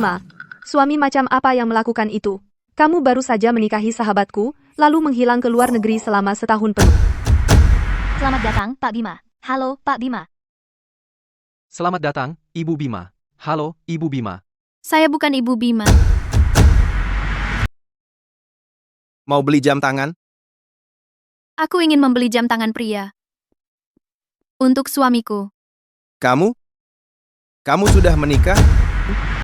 Bima, suami macam apa yang melakukan itu? Kamu baru saja menikahi sahabatku, lalu menghilang ke luar negeri selama setahun penuh. Selamat datang, Pak Bima. Halo, Pak Bima. Selamat datang, Ibu Bima. Halo, Ibu Bima. Saya bukan Ibu Bima. Mau beli jam tangan? Aku ingin membeli jam tangan pria. Untuk suamiku. Kamu? Kamu sudah menikah?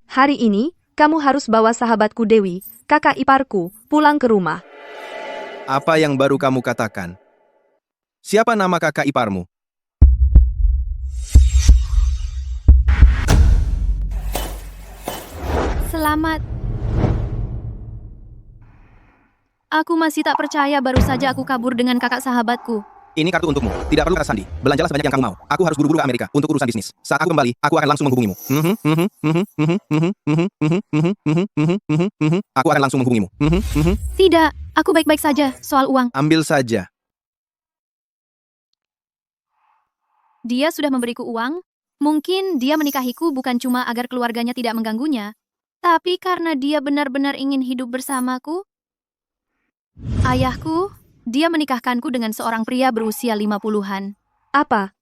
Hari ini, kamu harus bawa sahabatku Dewi, kakak iparku, pulang ke rumah. Apa yang baru kamu katakan? Siapa nama kakak iparmu? Selamat. Aku masih tak percaya baru saja aku kabur dengan kakak sahabatku. Ini kartu untukmu. Tidak perlu kata sandi. Belanjalah sebanyak yang kamu mau. Aku harus buru-buru ke Amerika untuk urusan bisnis. Saat aku kembali, aku akan langsung menghubungimu. Aku akan langsung menghubungimu. Tidak, aku baik-baik saja soal uang. Ambil saja. Dia sudah memberiku uang. Mungkin dia menikahiku bukan cuma agar keluarganya tidak mengganggunya, tapi karena dia benar-benar ingin hidup bersamaku. Ayahku, dia menikahkanku dengan seorang pria berusia 50-an. Apa?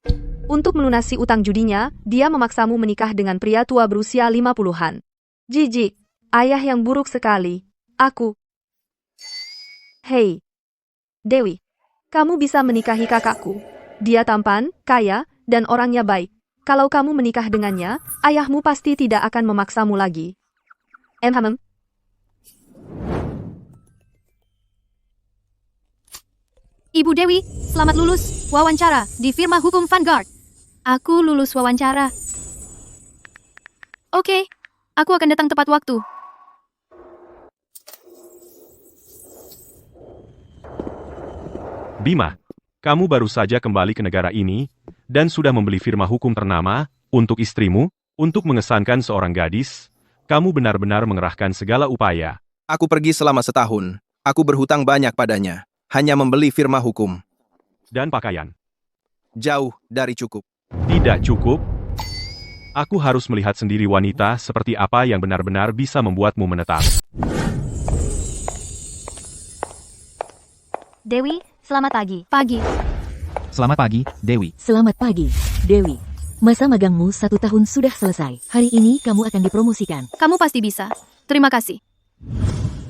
Untuk melunasi utang judinya, dia memaksamu menikah dengan pria tua berusia 50-an. Jijik, ayah yang buruk sekali. Aku. Hei, Dewi, kamu bisa menikahi kakakku. Dia tampan, kaya, dan orangnya baik. Kalau kamu menikah dengannya, ayahmu pasti tidak akan memaksamu lagi. Ibu Dewi, selamat lulus wawancara di firma hukum Vanguard. Aku lulus wawancara. Oke, aku akan datang tepat waktu. Bima, kamu baru saja kembali ke negara ini, dan sudah membeli firma hukum ternama, untuk istrimu, untuk mengesankan seorang gadis. Kamu benar-benar mengerahkan segala upaya. Aku pergi selama setahun. Aku berhutang banyak padanya. Hanya membeli firma hukum. Dan pakaian. Jauh dari cukup. Tidak cukup. Aku harus melihat sendiri wanita seperti apa yang benar-benar bisa membuatmu menetap. Dewi, selamat pagi. Pagi. Selamat pagi, Dewi. Selamat pagi, Dewi. Masa magangmu 1 tahun sudah selesai. Hari ini kamu akan dipromosikan. Kamu pasti bisa. Terima kasih.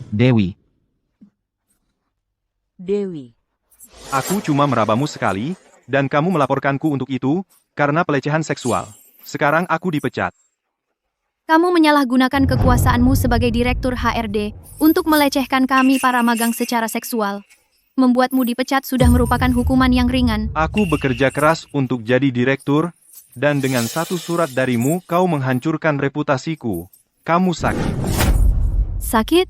Dewi. Dewi. Aku cuma merabamu sekali, dan kamu melaporkanku untuk itu, karena pelecehan seksual. Sekarang aku dipecat. Kamu menyalahgunakan kekuasaanmu sebagai direktur HRD untuk melecehkan kami para magang secara seksual. Membuatmu dipecat sudah merupakan hukuman yang ringan. Aku bekerja keras untuk jadi direktur, dan dengan satu surat darimu kau menghancurkan reputasiku. Kamu sakit. Sakit?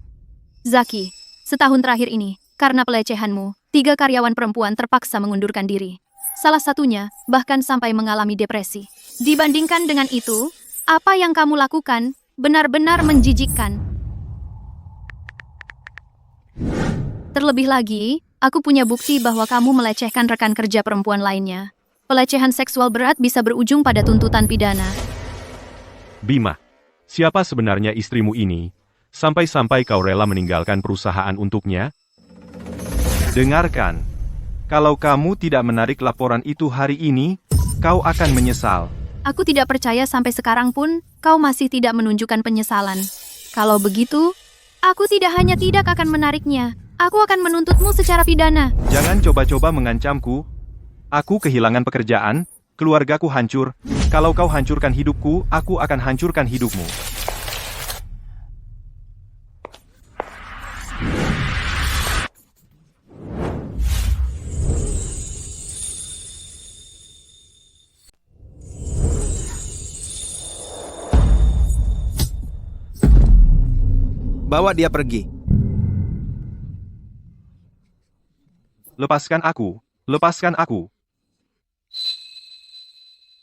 Zaki, setahun terakhir ini, karena pelecehanmu, 3 karyawan perempuan terpaksa mengundurkan diri. Salah satunya, bahkan sampai mengalami depresi. Dibandingkan dengan itu, apa yang kamu lakukan benar-benar menjijikkan. Terlebih lagi, aku punya bukti bahwa kamu melecehkan rekan kerja perempuan lainnya. Pelecehan seksual berat bisa berujung pada tuntutan pidana. Bima, siapa sebenarnya istrimu ini? Sampai-sampai kau rela meninggalkan perusahaan untuknya? Dengarkan, kalau kamu tidak menarik laporan itu hari ini, kau akan menyesal. Aku tidak percaya sampai sekarang pun, kau masih tidak menunjukkan penyesalan. Kalau begitu, aku tidak hanya tidak akan menariknya, aku akan menuntutmu secara pidana. Jangan coba-coba mengancamku. Aku kehilangan pekerjaan, keluargaku hancur. Kalau kau hancurkan hidupku, aku akan hancurkan hidupmu. Bawa dia pergi. Lepaskan aku, lepaskan aku.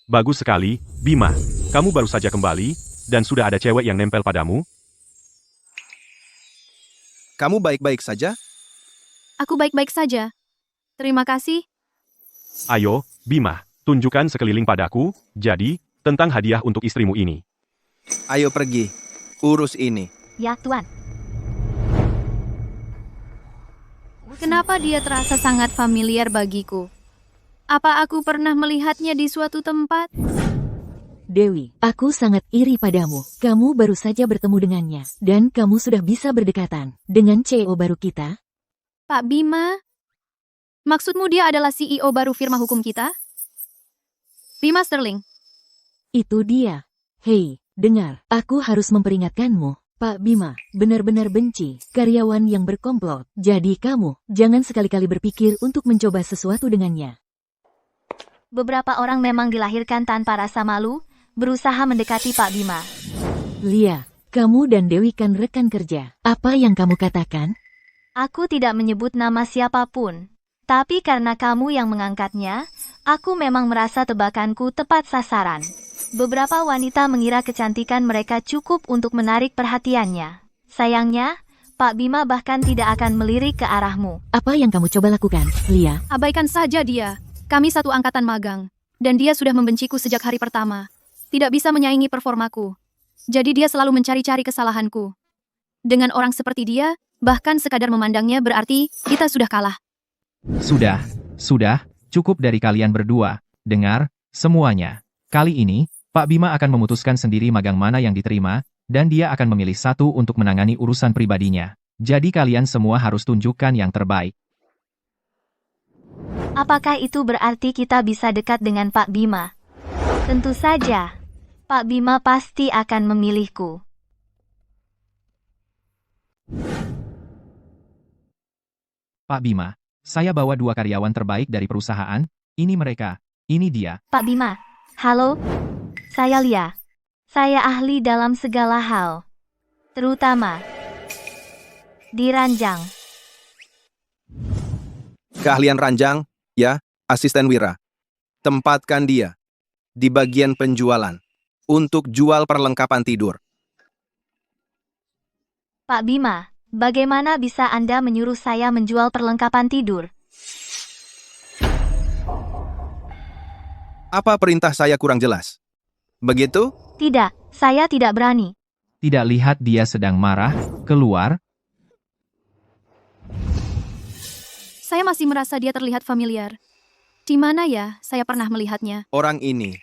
Bagus sekali, Bima. Kamu baru saja kembali, dan sudah ada cewek yang nempel padamu. Kamu baik-baik saja? Aku baik-baik saja. Terima kasih. Ayo, Bima, tunjukkan sekeliling padaku, jadi, tentang hadiah untuk istrimu ini. Ayo pergi. urus ini. Ya, Tuan. Kenapa dia terasa sangat familiar bagiku? Apa aku pernah melihatnya di suatu tempat? Dewi, aku sangat iri padamu. Kamu baru saja bertemu dengannya, dan kamu sudah bisa berdekatan dengan CEO baru kita. Pak Bima? Maksudmu dia adalah CEO baru firma hukum kita? Bima Sterling. Itu dia. Hei, dengar, aku harus memperingatkanmu. Pak Bima benar-benar benci karyawan yang berkomplot. Jadi kamu jangan sekali-kali berpikir untuk mencoba sesuatu dengannya. Beberapa orang memang dilahirkan tanpa rasa malu, berusaha mendekati Pak Bima. Lia, kamu dan Dewi kan rekan kerja. Apa yang kamu katakan? Aku tidak menyebut nama siapapun. Tapi karena kamu yang mengangkatnya, aku memang merasa tebakanku tepat sasaran. Beberapa wanita mengira kecantikan mereka cukup untuk menarik perhatiannya. Sayangnya, Pak Bima bahkan tidak akan melirik ke arahmu. Apa yang kamu coba lakukan, Lia? Abaikan saja dia. Kami satu angkatan magang. Dan dia sudah membenciku sejak hari pertama. Tidak bisa menyaingi performaku. Jadi dia selalu mencari-cari kesalahanku. Dengan orang seperti dia, bahkan sekadar memandangnya berarti kita sudah kalah. Sudah, cukup dari kalian berdua. Dengar, semuanya. Kali ini, Pak Bima akan memutuskan sendiri magang mana yang diterima, dan dia akan memilih satu untuk menangani urusan pribadinya. Jadi kalian semua harus tunjukkan yang terbaik. Apakah itu berarti kita bisa dekat dengan Pak Bima? Tentu saja. Pak Bima pasti akan memilihku. Pak Bima, saya bawa 2 karyawan terbaik dari perusahaan. Ini mereka. Ini dia. Pak Bima, halo. Saya Lia. Saya ahli dalam segala hal. Terutama di ranjang. Keahlian ranjang, ya, asisten Wira. Tempatkan dia di bagian penjualan untuk jual perlengkapan tidur. Pak Bima, bagaimana bisa Anda menyuruh saya menjual perlengkapan tidur? Apa perintah saya kurang jelas? Begitu? Tidak, saya tidak berani. Tidak lihat dia sedang marah, keluar. Saya masih merasa dia terlihat familiar. Di mana ya saya pernah melihatnya? Orang ini.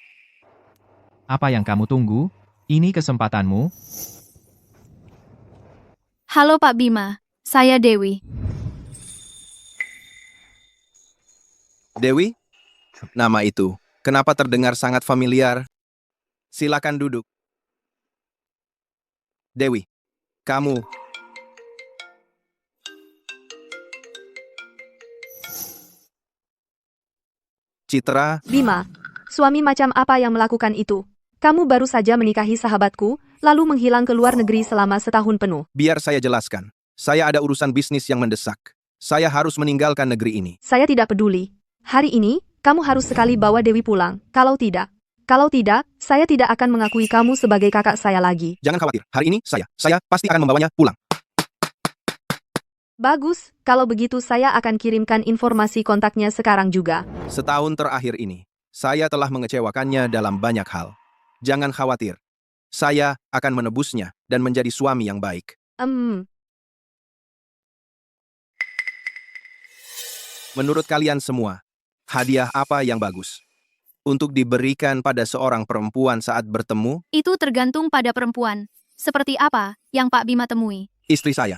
Apa yang kamu tunggu? Ini kesempatanmu. Halo Pak Bima, saya Dewi. Dewi? Nama itu, kenapa terdengar sangat familiar? Silakan duduk. Dewi, kamu. Citra, Bima, suami macam apa yang melakukan itu? Kamu baru saja menikahi sahabatku, lalu menghilang ke luar negeri selama setahun penuh. biar saya jelaskan. Saya ada urusan bisnis yang mendesak. Saya harus meninggalkan negeri ini. Saya tidak peduli. Hari ini, kamu harus sekali bawa Dewi pulang. Kalau tidak, saya tidak akan mengakui kamu sebagai kakak saya lagi. Jangan khawatir, hari ini saya pasti akan membawanya pulang. Bagus, kalau begitu saya akan kirimkan informasi kontaknya sekarang juga. Setahun terakhir ini, saya telah mengecewakannya dalam banyak hal. Jangan khawatir. Saya akan menebusnya dan menjadi suami yang baik. Menurut kalian semua, hadiah apa yang bagus untuk diberikan pada seorang perempuan saat bertemu? Itu tergantung pada perempuan. Seperti apa yang Pak Bima temui? Istri saya.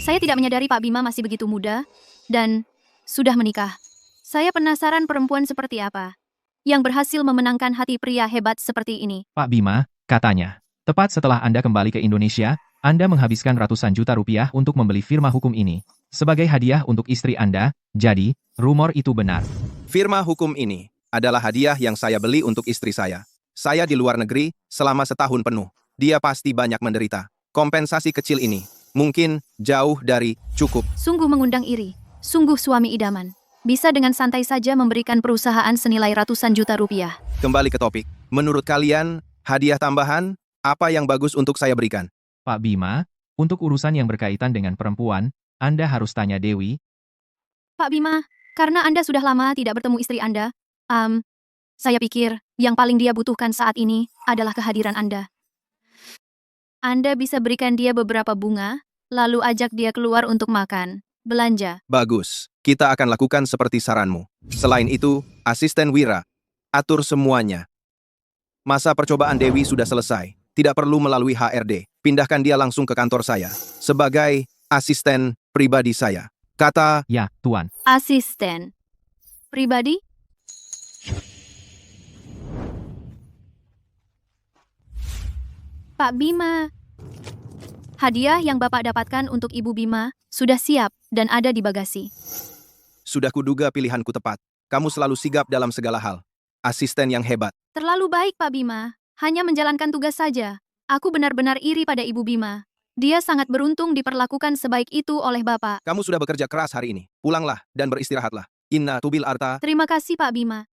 Saya tidak menyadari Pak Bima masih begitu muda dan sudah menikah. Saya penasaran perempuan seperti apa yang berhasil memenangkan hati pria hebat seperti ini. Pak Bima, katanya, tepat setelah Anda kembali ke Indonesia, Anda menghabiskan ratusan juta rupiah untuk membeli firma hukum ini. Sebagai hadiah untuk istri Anda, jadi, rumor itu benar. Firma hukum ini adalah hadiah yang saya beli untuk istri saya. Saya di luar negeri selama setahun penuh. Dia pasti banyak menderita. Kompensasi kecil ini mungkin jauh dari cukup. Sungguh mengundang iri. Sungguh suami idaman. Bisa dengan santai saja memberikan perusahaan senilai ratusan juta rupiah. Kembali ke topik. Menurut kalian, hadiah tambahan apa yang bagus untuk saya berikan? Pak Bima, untuk urusan yang berkaitan dengan perempuan, Anda harus tanya Dewi. Pak Bima, karena Anda sudah lama tidak bertemu istri Anda, saya pikir yang paling dia butuhkan saat ini adalah kehadiran Anda. Anda bisa berikan dia beberapa bunga, lalu ajak dia keluar untuk makan, belanja. Bagus, kita akan lakukan seperti saranmu. Selain itu, asisten Wira, atur semuanya. Masa percobaan Dewi sudah selesai. Tidak perlu melalui HRD. Pindahkan dia langsung ke kantor saya. Sebagai asisten pribadi saya. Kata, Ya, Tuan. Asisten pribadi? Pak Bima, hadiah yang Bapak dapatkan untuk Ibu Bima sudah siap dan ada di bagasi. sudah kuduga pilihanku tepat. Kamu selalu sigap dalam segala hal. Asisten yang hebat. Terlalu baik Pak Bima, hanya menjalankan tugas saja. Aku benar-benar iri pada Ibu Bima. Dia sangat beruntung diperlakukan sebaik itu oleh Bapak. Kamu sudah bekerja keras hari ini. Pulanglah dan beristirahatlah. Inna tubil arta. Terima kasih Pak Bima.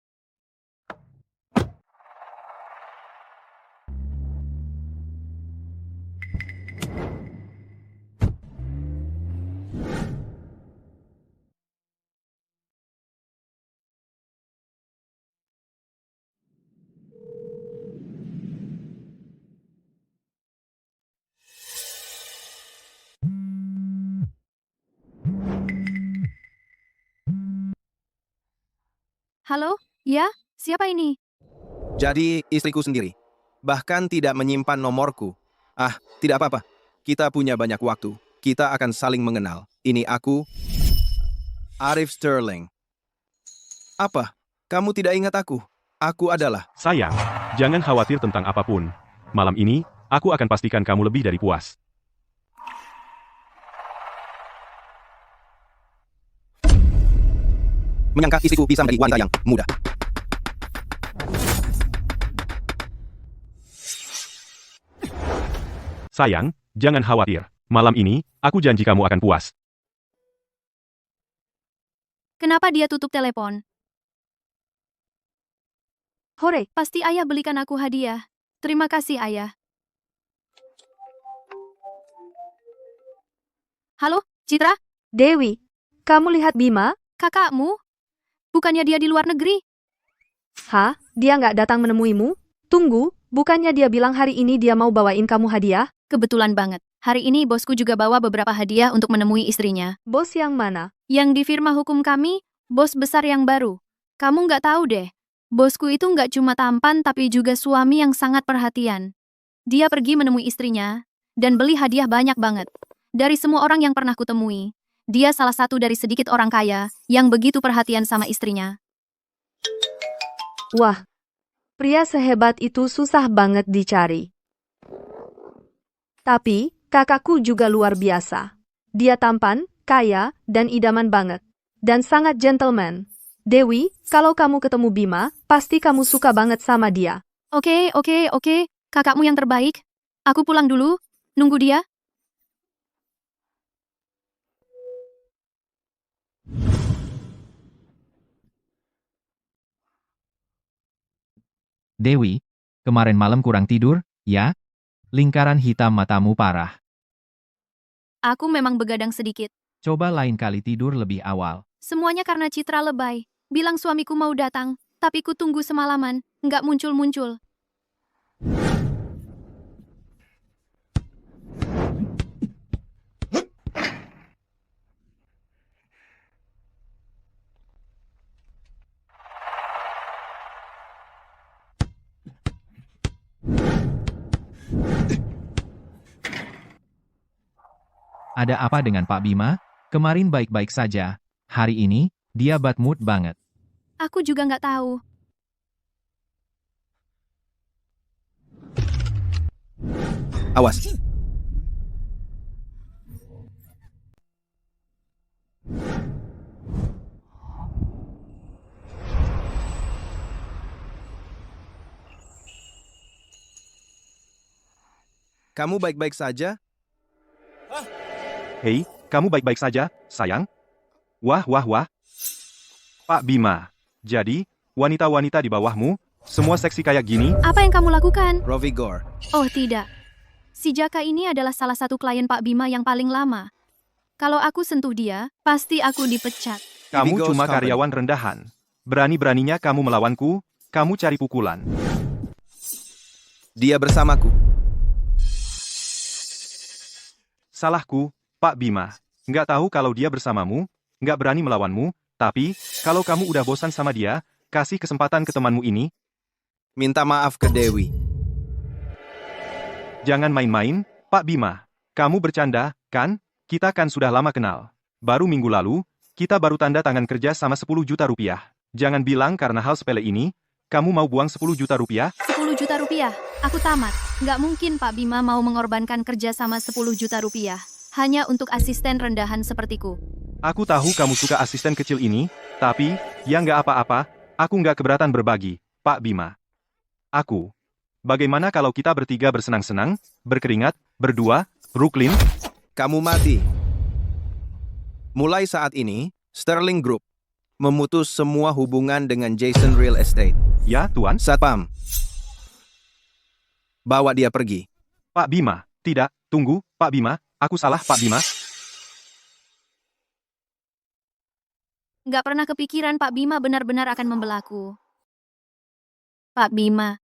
Halo? Ya? Siapa ini? Jadi istriku sendiri. Bahkan tidak menyimpan nomorku. Ah, tidak apa-apa. Kita punya banyak waktu. Kita akan saling mengenal. Ini aku, Arif Sterling. Apa? Kamu tidak ingat aku? Aku adalah... Sayang, jangan khawatir tentang apapun. Malam ini, aku akan pastikan kamu lebih dari puas. Menyangka istriku bisa menjadi wanita yang muda. Sayang, jangan khawatir. Malam ini, aku janji kamu akan puas. Kenapa dia tutup telepon? Hore, Pasti ayah belikan aku hadiah. Terima kasih ayah. Halo, Citra? Dewi. Kamu lihat Bima? Kakakmu? Bukannya dia di luar negeri? Hah? Dia nggak datang menemuimu? Tunggu, bukannya dia bilang hari ini dia mau bawain kamu hadiah? Kebetulan banget. Hari ini bosku juga bawa beberapa hadiah untuk menemui istrinya. Bos yang mana? Yang di firma hukum kami, bos besar yang baru. Kamu nggak tahu deh. Bosku itu nggak cuma tampan tapi juga suami yang sangat perhatian. Dia pergi menemui istrinya dan beli hadiah banyak banget. Dari semua orang yang pernah kutemui, dia salah satu dari sedikit orang kaya yang begitu perhatian sama istrinya. Wah, pria sehebat itu susah banget dicari. Tapi, kakakku juga luar biasa. Dia tampan, kaya, dan idaman banget. Dan sangat gentleman. Dewi, kalau kamu ketemu Bima, pasti kamu suka banget sama dia. Oke. Kakakmu yang terbaik. Aku pulang dulu. Nunggu dia. Dewi, kemarin malam kurang tidur, ya? Lingkaran hitam matamu parah. Aku memang begadang sedikit. Coba lain kali tidur lebih awal. Semuanya karena Citra lebay. Bilang suamiku mau datang, tapi ku tunggu semalaman, nggak muncul-muncul. Ada apa dengan Pak Bima? Kemarin baik-baik saja. Hari ini, dia bad mood banget. Aku juga nggak tahu. Awas. Kamu baik-baik saja? Hei, kamu baik-baik saja, sayang? Wah. Pak Bima, jadi, wanita-wanita di bawahmu, semua seksi kayak gini? Apa yang kamu lakukan? Rovigor. Oh tidak. Si Jaka ini adalah salah satu klien Pak Bima yang paling lama. Kalau aku sentuh dia, pasti aku dipecat. Kamu Ibigo's cuma Company. karyawan rendahan. Berani-beraninya kamu melawanku, kamu cari pukulan. Dia bersamaku. Salahku, Pak Bima. Nggak tahu kalau dia bersamamu, nggak berani melawanmu, tapi, kalau kamu udah bosan sama dia, kasih kesempatan ke temanmu ini, Minta maaf ke Dewi. jangan main-main, Pak Bima. Kamu bercanda, kan? Kita kan sudah lama kenal. Baru minggu lalu, kita baru tanda tangan kerja sama 10 juta rupiah. Jangan bilang karena hal sepele ini, kamu mau buang 10 juta rupiah? 10 juta rupiah, aku tamat. Nggak mungkin Pak Bima mau mengorbankan kerja sama 10 juta rupiah. Hanya untuk asisten rendahan sepertiku. Aku tahu kamu suka asisten kecil ini, tapi, ya nggak apa-apa, aku nggak keberatan berbagi, Pak Bima. Aku. Bagaimana kalau kita bertiga bersenang-senang, berkeringat, berdua, Brooklyn? Kamu mati. Mulai saat ini, Sterling Group memutus semua hubungan dengan Jason Real Estate. Ya, Tuan? Satpam, bawa dia pergi. Pak Bima, tidak, tunggu, Pak Bima, aku salah Pak Bima. Nggak pernah kepikiran Pak Bima benar-benar akan membelaku. Pak Bima,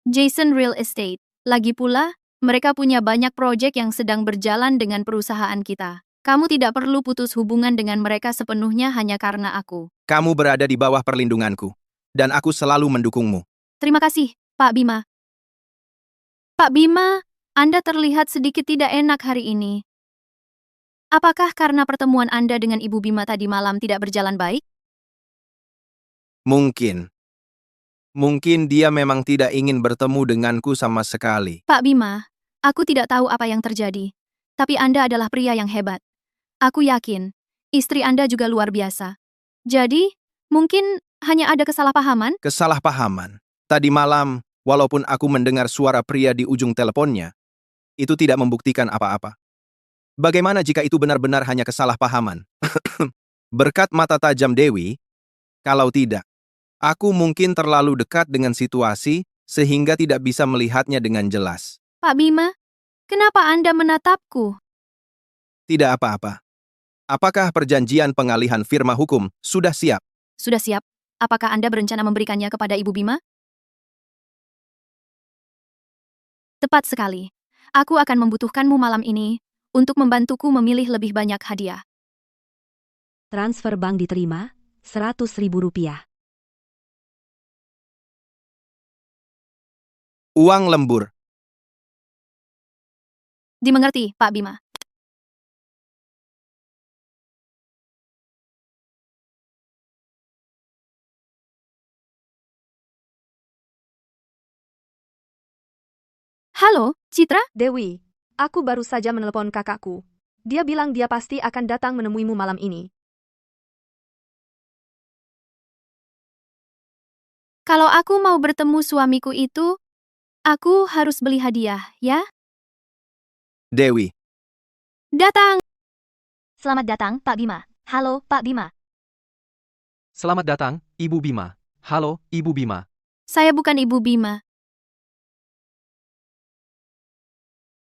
Jason Real Estate. Lagi pula, mereka punya banyak proyek yang sedang berjalan dengan perusahaan kita. Kamu tidak perlu putus hubungan dengan mereka sepenuhnya hanya karena aku. Kamu berada di bawah perlindunganku, dan aku selalu mendukungmu. Terima kasih, Pak Bima. Pak Bima, Anda terlihat sedikit tidak enak hari ini. Apakah karena pertemuan Anda dengan Ibu Bima tadi malam tidak berjalan baik? Mungkin. Mungkin dia memang tidak ingin bertemu denganku sama sekali. Pak Bima, aku tidak tahu apa yang terjadi. Tapi Anda adalah pria yang hebat. Aku yakin, istri Anda juga luar biasa. Jadi, mungkin hanya ada kesalahpahaman? Kesalahpahaman. Tadi malam, walaupun aku mendengar suara pria di ujung teleponnya, itu tidak membuktikan apa-apa. Bagaimana jika itu benar-benar hanya kesalahpahaman? Berkat mata tajam Dewi, kalau tidak, aku mungkin terlalu dekat dengan situasi sehingga tidak bisa melihatnya dengan jelas. Pak Bima, kenapa Anda menatapku? Tidak apa-apa. Apakah perjanjian pengalihan firma hukum sudah siap? Sudah siap? Apakah Anda berencana memberikannya kepada Ibu Bima? Tepat sekali. Aku akan membutuhkanmu malam ini untuk membantuku memilih lebih banyak hadiah. Transfer bank diterima, 100.000 rupiah. Uang lembur. Dimengerti, Pak Bima. Halo, Citra? Dewi, aku baru saja menelepon kakakku. Dia bilang dia pasti akan datang menemuimu malam ini. Kalau aku mau bertemu suamiku itu, aku harus beli hadiah, ya? Dewi, Datang! Selamat datang, Pak Bima. Halo, Pak Bima. Selamat datang, Ibu Bima. Halo, Ibu Bima. Saya bukan Ibu Bima.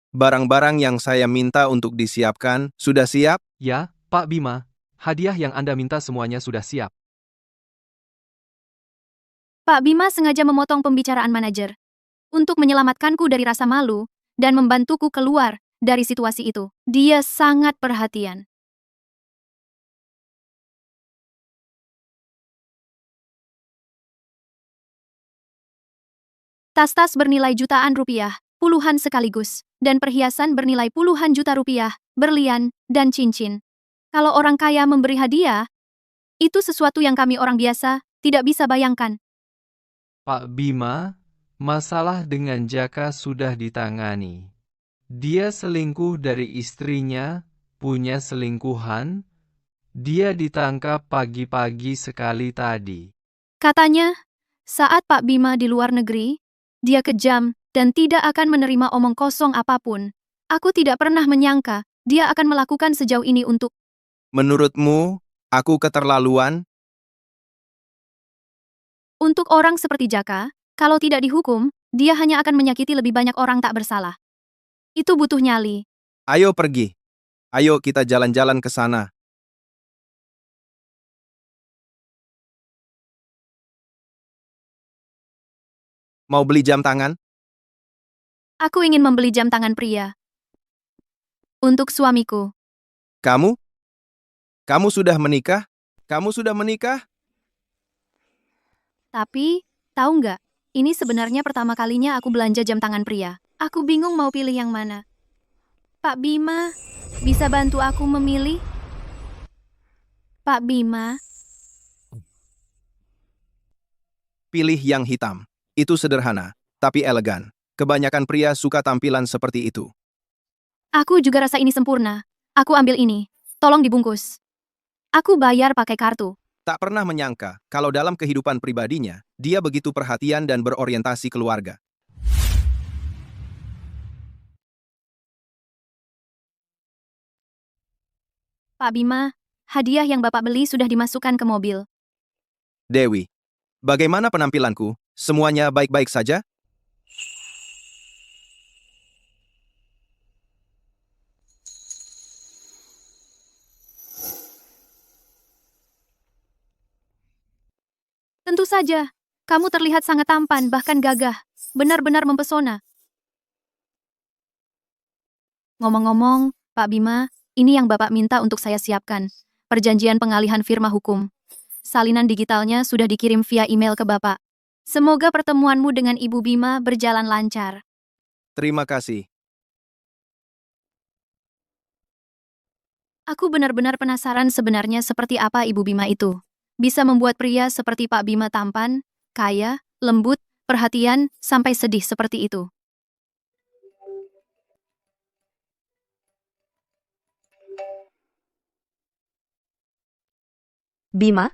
barang-barang yang saya minta untuk disiapkan sudah siap? Ya, Pak Bima. Hadiah yang Anda minta semuanya sudah siap. Pak Bima sengaja memotong pembicaraan manajer untuk menyelamatkanku dari rasa malu dan membantuku keluar dari situasi itu. Dia sangat perhatian. Tas-tas bernilai jutaan rupiah, puluhan sekaligus, dan perhiasan bernilai puluhan juta rupiah, berlian, dan cincin. Kalau orang kaya memberi hadiah, itu sesuatu yang kami orang biasa tidak bisa bayangkan. Pak Bima, masalah dengan Jaka sudah ditangani. Dia selingkuh dari istrinya, punya selingkuhan. Dia ditangkap pagi-pagi sekali tadi. Katanya, saat Pak Bima di luar negeri, dia kejam dan tidak akan menerima omong kosong apapun. Aku tidak pernah menyangka dia akan melakukan sejauh ini untuk... Menurutmu, aku keterlaluan? Untuk orang seperti Jaka, kalau tidak dihukum, dia hanya akan menyakiti lebih banyak orang tak bersalah. Itu butuh nyali. Ayo pergi. Ayo kita jalan-jalan ke sana. Mau beli jam tangan? Aku ingin membeli jam tangan pria. Untuk suamiku. Kamu? Kamu sudah menikah? Kamu sudah menikah? Tapi, tahu nggak? Ini sebenarnya pertama kalinya aku belanja jam tangan pria. Aku bingung mau pilih yang mana. Pak Bima, bisa bantu aku memilih? Pak Bima, Pilih yang hitam. Itu sederhana, tapi elegan. Kebanyakan pria suka tampilan seperti itu. aku juga rasa ini sempurna. Aku ambil ini. Tolong dibungkus. Aku bayar pakai kartu. Tak pernah menyangka kalau dalam kehidupan pribadinya, dia begitu perhatian dan berorientasi keluarga. Pak Bima, hadiah yang Bapak beli sudah dimasukkan ke mobil. Dewi, bagaimana penampilanku? Semuanya baik-baik saja? Tentu saja. Kamu terlihat sangat tampan, bahkan gagah. Benar-benar mempesona. Ngomong-ngomong, Pak Bima, ini yang Bapak minta untuk saya siapkan. Perjanjian pengalihan firma hukum. Salinan digitalnya sudah dikirim via email ke Bapak. Semoga pertemuanmu dengan Ibu Bima berjalan lancar. Terima kasih. Aku benar-benar penasaran sebenarnya seperti apa Ibu Bima itu. Bisa membuat pria seperti Pak Bima tampan, kaya, lembut, perhatian, sampai sedih seperti itu. Bima,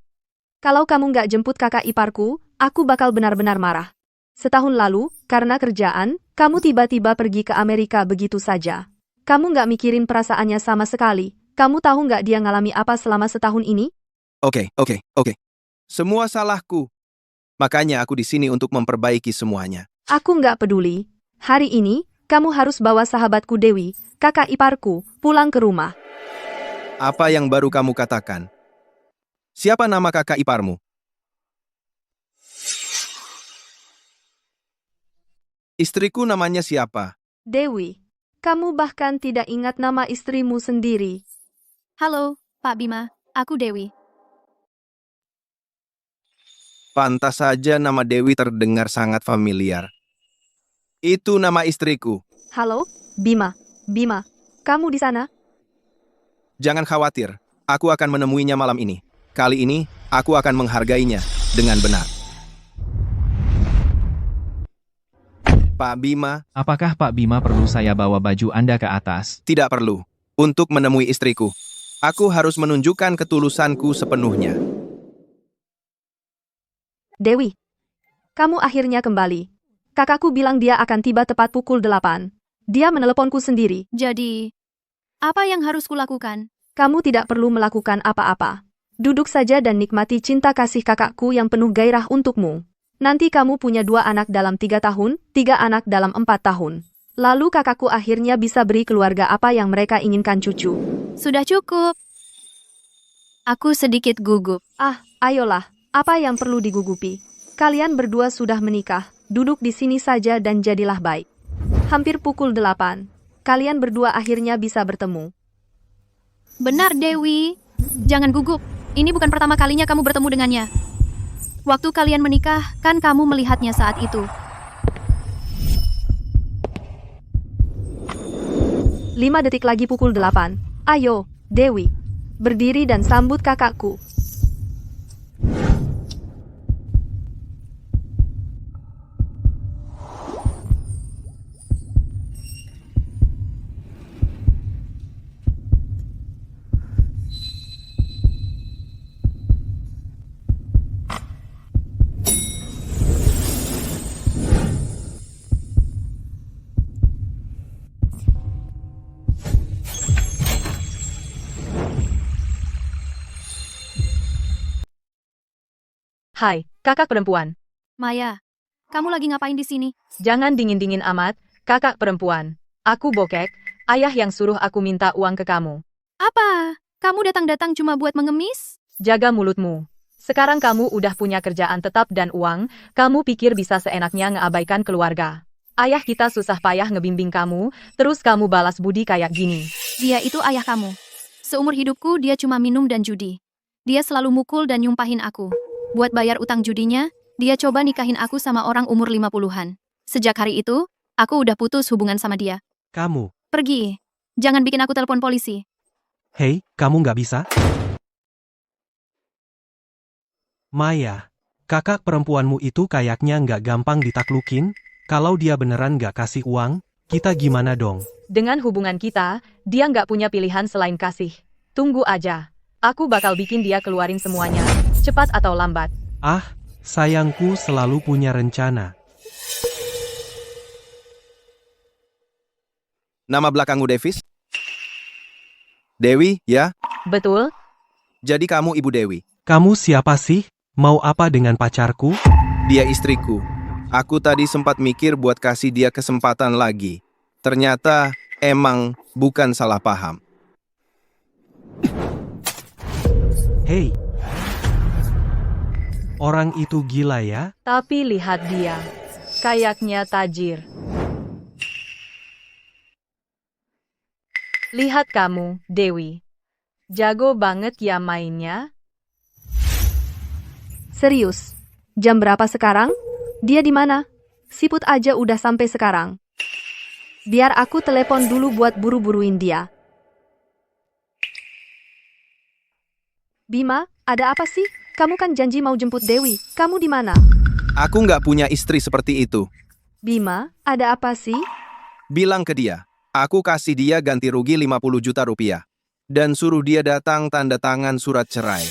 kalau kamu nggak jemput kakak iparku, aku bakal benar-benar marah. Setahun lalu, karena kerjaan, kamu tiba-tiba pergi ke Amerika begitu saja. Kamu nggak mikirin perasaannya sama sekali. Kamu tahu nggak dia ngalami apa selama setahun ini? Oke. Semua salahku. Makanya aku di sini untuk memperbaiki semuanya. Aku nggak peduli. Hari ini, kamu harus bawa sahabatku Dewi, kakak iparku, pulang ke rumah. Apa yang baru kamu katakan? Siapa nama kakak iparmu? Istriku namanya siapa? Dewi, kamu bahkan tidak ingat nama istrimu sendiri. Halo, Pak Bima, aku Dewi. Pantas saja nama Dewi terdengar sangat familiar. Itu nama istriku. Halo, Bima. Bima, kamu di sana? Jangan khawatir, aku akan menemuinya malam ini. Kali ini, aku akan menghargainya dengan benar. Pak Bima, Apakah Pak Bima perlu saya bawa baju Anda ke atas? tidak perlu. Untuk menemui istriku, aku harus menunjukkan ketulusanku sepenuhnya. Dewi, kamu akhirnya kembali. Kakakku bilang dia akan tiba tepat pukul 8. Dia meneleponku sendiri. Jadi, apa yang harus kulakukan? Kamu tidak perlu melakukan apa-apa. Duduk saja dan nikmati cinta kasih kakakku yang penuh gairah untukmu. Nanti kamu punya 2 anak dalam 3 tahun, 3 anak dalam 4 tahun. Lalu kakakku akhirnya bisa beri keluarga apa yang mereka inginkan cucu. Sudah cukup. Aku sedikit gugup. Ah, ayolah, apa yang perlu digugupi? Kalian berdua sudah menikah, duduk di sini saja dan jadilah baik. Hampir pukul 8. Kalian berdua akhirnya bisa bertemu. Benar, Dewi. Jangan gugup. Ini bukan pertama kalinya kamu bertemu dengannya. Waktu kalian menikah, kan kamu melihatnya saat itu. 5 detik lagi pukul 8. Ayo, Dewi. Berdiri dan sambut kakakku. Hai, kakak perempuan. Maya, kamu lagi ngapain di sini? Jangan dingin-dingin amat, kakak perempuan. Aku bokek, ayah yang suruh aku minta uang ke kamu. Apa? Kamu datang-datang cuma buat mengemis? Jaga mulutmu. Sekarang kamu udah punya kerjaan tetap dan uang, kamu pikir bisa seenaknya ngeabaikan keluarga. Ayah kita susah payah ngebimbing kamu, terus kamu balas budi kayak gini. Dia itu ayah kamu. Seumur hidupku dia cuma minum dan judi. Dia selalu mukul dan nyumpahin aku. Buat bayar utang judinya, dia coba nikahin aku sama orang umur 50-an. Sejak hari itu, aku udah putus hubungan sama dia. Kamu. Pergi. Jangan bikin aku telepon polisi. Hei, kamu nggak bisa? Maya, kakak perempuanmu itu kayaknya nggak gampang ditaklukin. Kalau dia beneran nggak kasih uang, kita gimana dong? Dengan hubungan kita, dia nggak punya pilihan selain kasih. Tunggu aja. Aku bakal bikin dia keluarin semuanya, cepat atau lambat. Ah, sayangku selalu punya rencana. Nama belakangmu Davis? Dewi, ya? Betul? Jadi kamu Ibu Dewi. Kamu siapa sih? Mau apa dengan pacarku? Dia istriku. Aku tadi sempat mikir buat kasih dia kesempatan lagi. Ternyata emang bukan salah paham. Hei. Orang itu gila ya? Tapi lihat dia. Kayaknya tajir. Lihat kamu, Dewi. Jago banget ya mainnya. Serius? Jam berapa sekarang? Dia di mana? Siput aja udah sampai sekarang. Biar aku telepon dulu buat buru-buruin dia. Bima, ada apa sih? Kamu kan janji mau jemput Dewi. Kamu di mana? Aku nggak punya istri seperti itu. Bima, ada apa sih? Bilang ke dia, aku kasih dia ganti rugi 50 juta rupiah. Dan suruh dia datang tanda tangan surat cerai.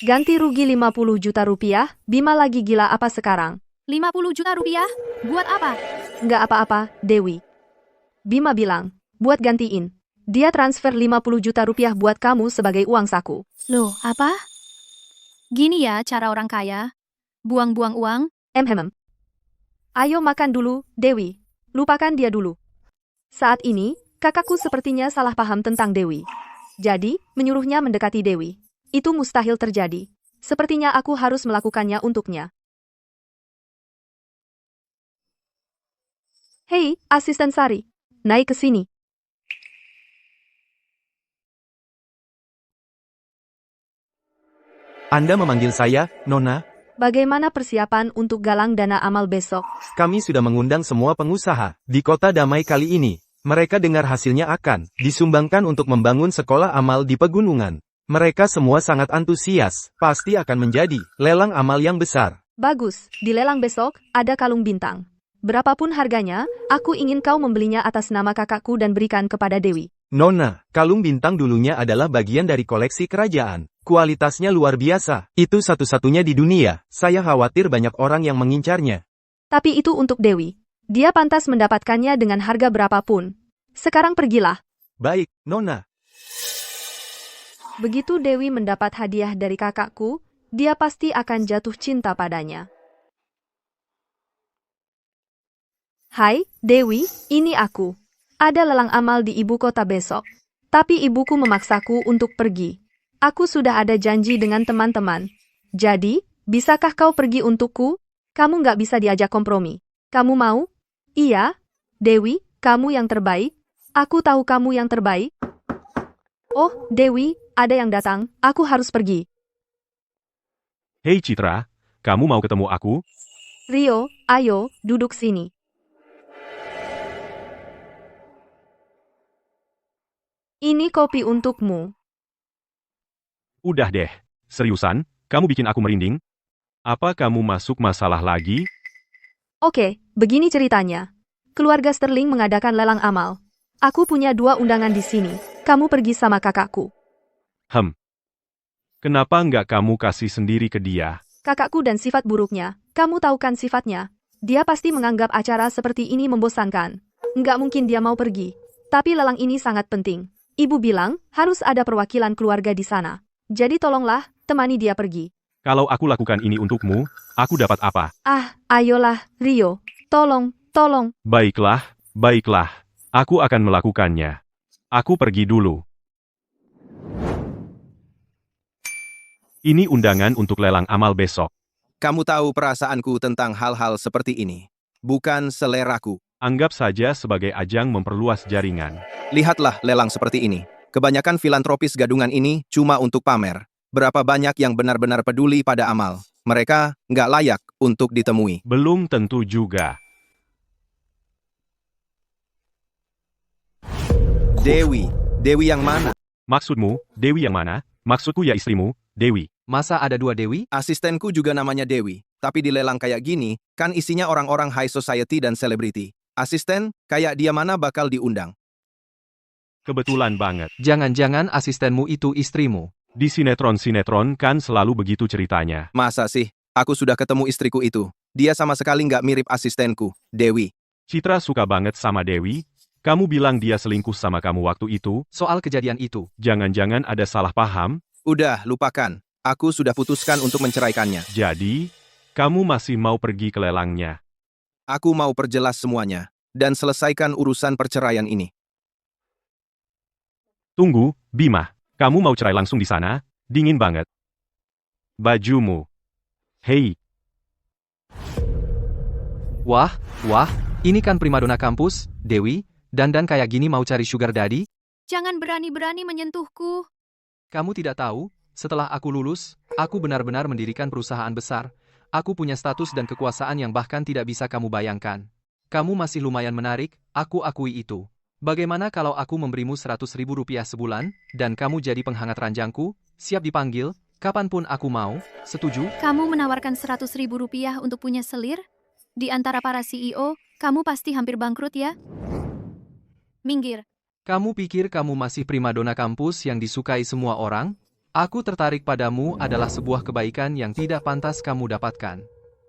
Ganti rugi 50 juta rupiah? Bima lagi gila apa sekarang? 50 juta rupiah? Buat apa? Nggak apa-apa, Dewi. Bima bilang, buat gantiin. Dia transfer 50 juta rupiah buat kamu sebagai uang saku. Loh, apa? Gini ya cara orang kaya? Buang-buang uang? Ayo makan dulu, Dewi. Lupakan dia dulu. Saat ini, kakakku sepertinya salah paham tentang Dewi. Jadi, menyuruhnya mendekati Dewi. Itu mustahil terjadi. Sepertinya aku harus melakukannya untuknya. Hei, asisten Sari. Naik ke sini. Anda memanggil saya, Nona? Bagaimana persiapan untuk galang dana amal besok? Kami sudah mengundang semua pengusaha di Kota Damai kali ini. Mereka dengar hasilnya akan disumbangkan untuk membangun sekolah amal di pegunungan. Mereka semua sangat antusias, pasti akan menjadi lelang amal yang besar. Bagus, di lelang besok, ada kalung bintang. Berapapun harganya, aku ingin kau membelinya atas nama kakakku dan berikan kepada Dewi. Nona, kalung bintang dulunya adalah bagian dari koleksi kerajaan. Kualitasnya luar biasa. Itu satu-satunya di dunia. Saya khawatir banyak orang yang mengincarnya. Tapi itu untuk Dewi. Dia pantas mendapatkannya dengan harga berapapun. Sekarang pergilah. Baik, Nona. Begitu Dewi mendapat hadiah dari kakakku, dia pasti akan jatuh cinta padanya. Hai, Dewi, ini aku. Ada lelang amal di ibu kota besok. Tapi ibuku memaksaku untuk pergi. Aku sudah ada janji dengan teman-teman. Jadi, bisakah kau pergi untukku? Kamu nggak bisa diajak kompromi. Kamu mau? Iya, Dewi, kamu yang terbaik. Aku tahu kamu yang terbaik. Oh, Dewi, ada yang datang. Aku harus pergi. Hei Citra, kamu mau ketemu aku? Rio, ayo, duduk sini. Ini kopi untukmu. Udah deh, seriusan, kamu bikin aku merinding? Apa kamu masuk masalah lagi? Oke, begini ceritanya. Keluarga Sterling mengadakan lelang amal. Aku punya 2 undangan di sini. Kamu pergi sama kakakku. Kenapa nggak kamu kasih sendiri ke dia? Kakakku dan sifat buruknya. Kamu tahu kan sifatnya. Dia pasti menganggap acara seperti ini membosankan. Nggak mungkin dia mau pergi. Tapi lelang ini sangat penting. Ibu bilang, harus ada perwakilan keluarga di sana. Jadi tolonglah, temani dia pergi. Kalau aku lakukan ini untukmu, aku dapat apa? Ah, ayolah, Rio. Tolong. Baiklah, baiklah. Aku akan melakukannya. Aku pergi dulu. Ini undangan untuk lelang amal besok. Kamu tahu perasaanku tentang hal-hal seperti ini. bukan seleraku. Anggap saja sebagai ajang memperluas jaringan. Lihatlah lelang seperti ini. Kebanyakan filantropis gadungan ini cuma untuk pamer. Berapa banyak yang benar-benar peduli pada amal. Mereka nggak layak untuk ditemui. Belum tentu juga. Dewi. Dewi yang mana? Maksudmu, Dewi yang mana? Maksudku ya istrimu, Dewi. Masa ada dua Dewi? Asistenku juga namanya Dewi. Tapi di lelang kayak gini, kan isinya orang-orang high society dan selebriti. Asisten, kayak dia mana bakal diundang? Kebetulan banget. Jangan-jangan asistenmu itu istrimu. Di sinetron-sinetron kan selalu begitu ceritanya. Masa sih? Aku sudah ketemu istriku itu. Dia sama sekali nggak mirip asistenku, Dewi. Citra suka banget sama Dewi. Kamu bilang dia selingkuh sama kamu waktu itu. Soal kejadian itu, Jangan-jangan ada salah paham. Udah, lupakan. Aku sudah putuskan untuk menceraikannya. Jadi, kamu masih mau pergi ke lelangnya. Aku mau perjelas semuanya. Dan selesaikan urusan perceraian ini. Tunggu, Bima. Kamu mau cerai langsung di sana? Dingin banget. Bajumu. Hei, wah, ini kan primadona kampus, Dewi, dandan kayak gini mau cari sugar daddy? Jangan berani-berani menyentuhku. Kamu tidak tahu, setelah aku lulus, aku benar-benar mendirikan perusahaan besar. Aku punya status dan kekuasaan yang bahkan tidak bisa kamu bayangkan. Kamu masih lumayan menarik, aku akui itu. Bagaimana kalau aku memberimu 100.000 rupiah sebulan, dan kamu jadi penghangat ranjangku, siap dipanggil, kapanpun aku mau, setuju? Kamu menawarkan 100.000 rupiah untuk punya selir? Di antara para CEO, kamu pasti hampir bangkrut ya? Minggir. Kamu pikir kamu masih primadona kampus yang disukai semua orang? Aku tertarik padamu adalah sebuah kebaikan yang tidak pantas kamu dapatkan.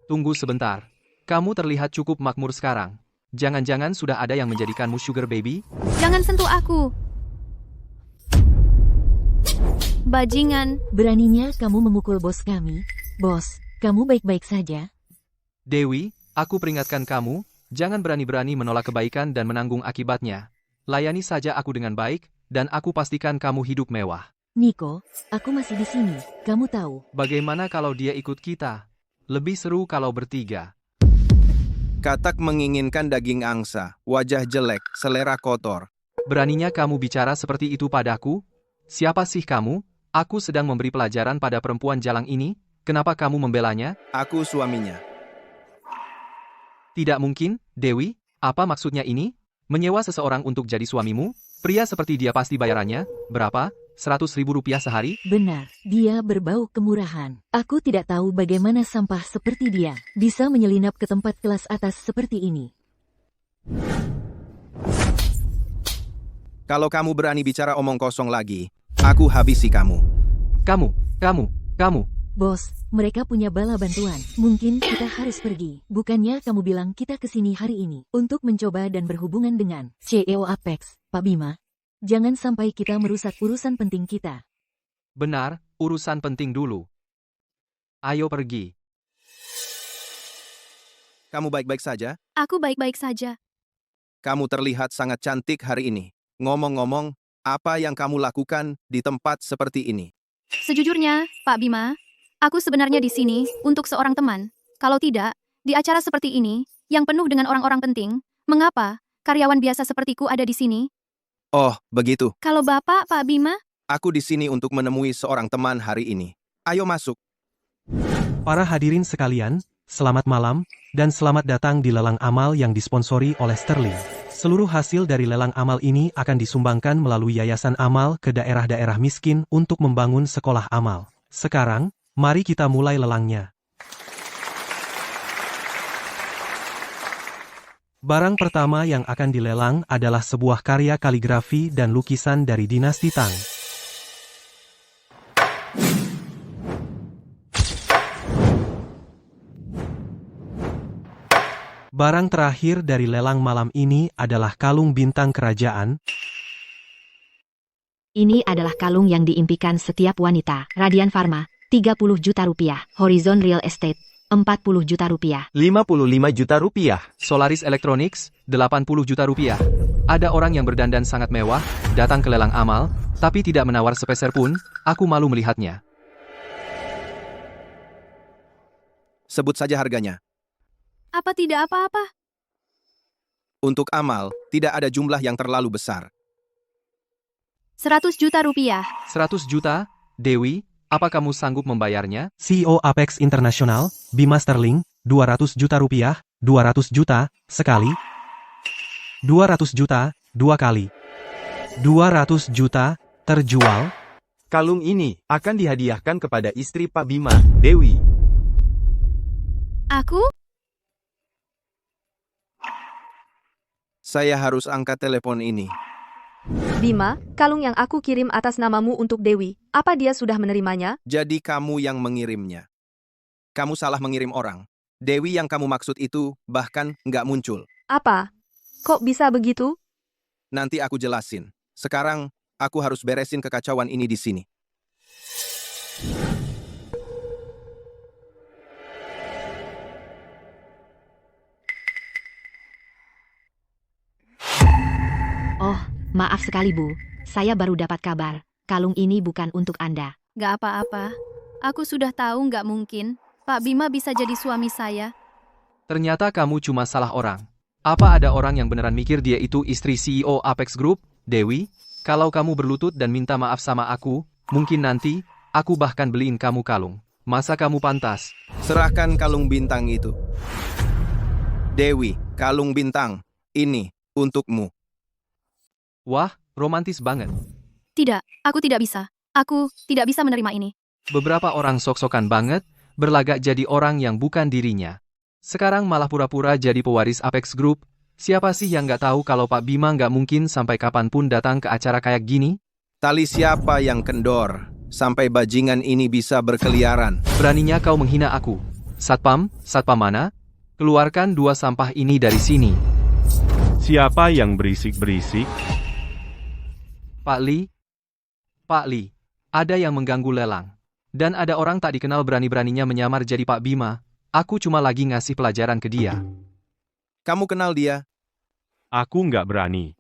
Tunggu sebentar. Kamu terlihat cukup makmur sekarang. Jangan-jangan sudah ada yang menjadikanmu sugar baby? Jangan sentuh aku. Bajingan. Beraninya kamu memukul bos kami. Bos, kamu baik-baik saja? Dewi, aku peringatkan kamu, jangan berani-berani menolak kebaikan dan menanggung akibatnya. Layani saja aku dengan baik, dan aku pastikan kamu hidup mewah. Niko, aku masih di sini. Kamu tahu. Bagaimana kalau dia ikut kita? Lebih seru kalau bertiga. Katak menginginkan daging angsa, wajah jelek, selera kotor. Beraninya kamu bicara seperti itu padaku? Siapa sih kamu? Aku sedang memberi pelajaran pada perempuan jalang ini. Kenapa kamu membelanya? Aku suaminya. Tidak mungkin, Dewi. Apa maksudnya ini? Menyewa seseorang untuk jadi suamimu? Pria seperti dia pasti bayarannya, berapa? 100.000 rupiah sehari? Benar, dia berbau kemurahan. Aku tidak tahu bagaimana sampah seperti dia bisa menyelinap ke tempat kelas atas seperti ini. Kalau kamu berani bicara omong kosong lagi, aku habisi kamu. Kamu. Bos, mereka punya bala bantuan. Mungkin kita harus pergi. Bukannya kamu bilang kita kesini hari ini untuk mencoba dan berhubungan dengan CEO Apex, Pak Bima? Jangan sampai kita merusak urusan penting kita. Benar, urusan penting dulu. Ayo pergi. Kamu baik-baik saja? Aku baik-baik saja. Kamu terlihat sangat cantik hari ini. Ngomong-ngomong, apa yang kamu lakukan di tempat seperti ini? Sejujurnya, Pak Bima, aku sebenarnya di sini untuk seorang teman. Kalau tidak, di acara seperti ini, yang penuh dengan orang-orang penting, mengapa karyawan biasa sepertiku ada di sini? Oh, begitu. Kalau Bapak, Pak Bima, Aku di sini untuk menemui seorang teman hari ini. Ayo masuk. Para hadirin sekalian, selamat malam, dan selamat datang di lelang amal yang disponsori oleh Sterling. Seluruh hasil dari lelang amal ini akan disumbangkan melalui yayasan amal ke daerah-daerah miskin untuk membangun sekolah amal. Sekarang, mari kita mulai lelangnya. Barang pertama yang akan dilelang adalah sebuah karya kaligrafi dan lukisan dari dinasti Tang. Barang terakhir dari lelang malam ini adalah kalung bintang kerajaan. Ini adalah kalung yang diimpikan setiap wanita. Radian Pharma, 30 juta rupiah. Horizon Real Estate, 40 juta rupiah. 55 juta rupiah. Solaris Electronics, 80 juta rupiah. Ada orang yang berdandan sangat mewah, datang ke lelang amal, tapi tidak menawar sepeser pun, aku malu melihatnya. Sebut saja harganya. apa tidak apa-apa? Untuk amal, tidak ada jumlah yang terlalu besar. 100 juta rupiah. 100 juta? Dewi, apa kamu sanggup membayarnya? CEO Apex International, Bima Sterling, 200 juta rupiah, 200 juta, sekali. 200 juta, dua kali. 200 juta, terjual. Kalung ini akan dihadiahkan kepada istri Pak Bima, Dewi. Aku? Saya harus angkat telepon ini. Bima, kalung yang aku kirim atas namamu untuk Dewi, apa dia sudah menerimanya? Jadi kamu yang mengirimnya. Kamu salah mengirim orang. Dewi yang kamu maksud itu bahkan nggak muncul. Apa? Kok bisa begitu? Nanti aku jelasin. Sekarang, aku harus beresin kekacauan ini di sini. Oh, maaf sekali Bu. Saya baru dapat kabar. Kalung ini bukan untuk Anda. Gak apa-apa. Aku sudah tahu nggak mungkin. Pak Bima bisa jadi suami saya. Ternyata kamu cuma salah orang. Apa ada orang yang beneran mikir dia itu istri CEO Apex Group? Dewi, kalau kamu berlutut dan minta maaf sama aku, mungkin nanti, aku bahkan beliin kamu kalung. Masa kamu pantas? Serahkan kalung bintang itu. Dewi, kalung bintang. Ini, untukmu. Wah, romantis banget. Tidak, aku tidak bisa. Aku tidak bisa menerima ini. Beberapa orang sok-sokan banget, berlagak jadi orang yang bukan dirinya. Sekarang malah pura-pura jadi pewaris Apex Group. Siapa sih yang nggak tahu kalau Pak Bima nggak mungkin sampai kapanpun datang ke acara kayak gini? Tali siapa yang kendor? Sampai bajingan ini bisa berkeliaran. Beraninya kau menghina aku. Satpam, satpam mana? Keluarkan dua sampah ini dari sini. Siapa yang berisik-berisik? Pak Li, ada yang mengganggu lelang. Dan ada orang tak dikenal berani-beraninya menyamar jadi Pak Bima. Aku cuma lagi ngasih pelajaran ke dia. Kamu kenal dia? Aku nggak berani.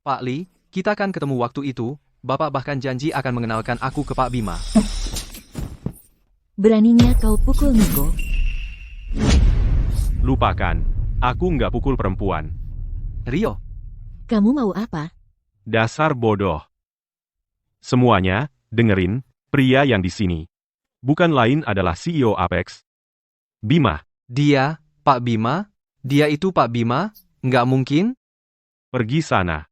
Pak Li, kita kan ketemu waktu itu, Bapak bahkan janji akan mengenalkan aku ke Pak Bima. Beraninya kau pukul Niko? Lupakan. Aku nggak pukul perempuan. Rio, Kamu mau apa? Dasar bodoh. Semuanya, dengerin, pria yang di sini. Bukan lain adalah CEO Apex. Bima. dia, Pak Bima? Dia itu Pak Bima? Nggak mungkin? Pergi sana.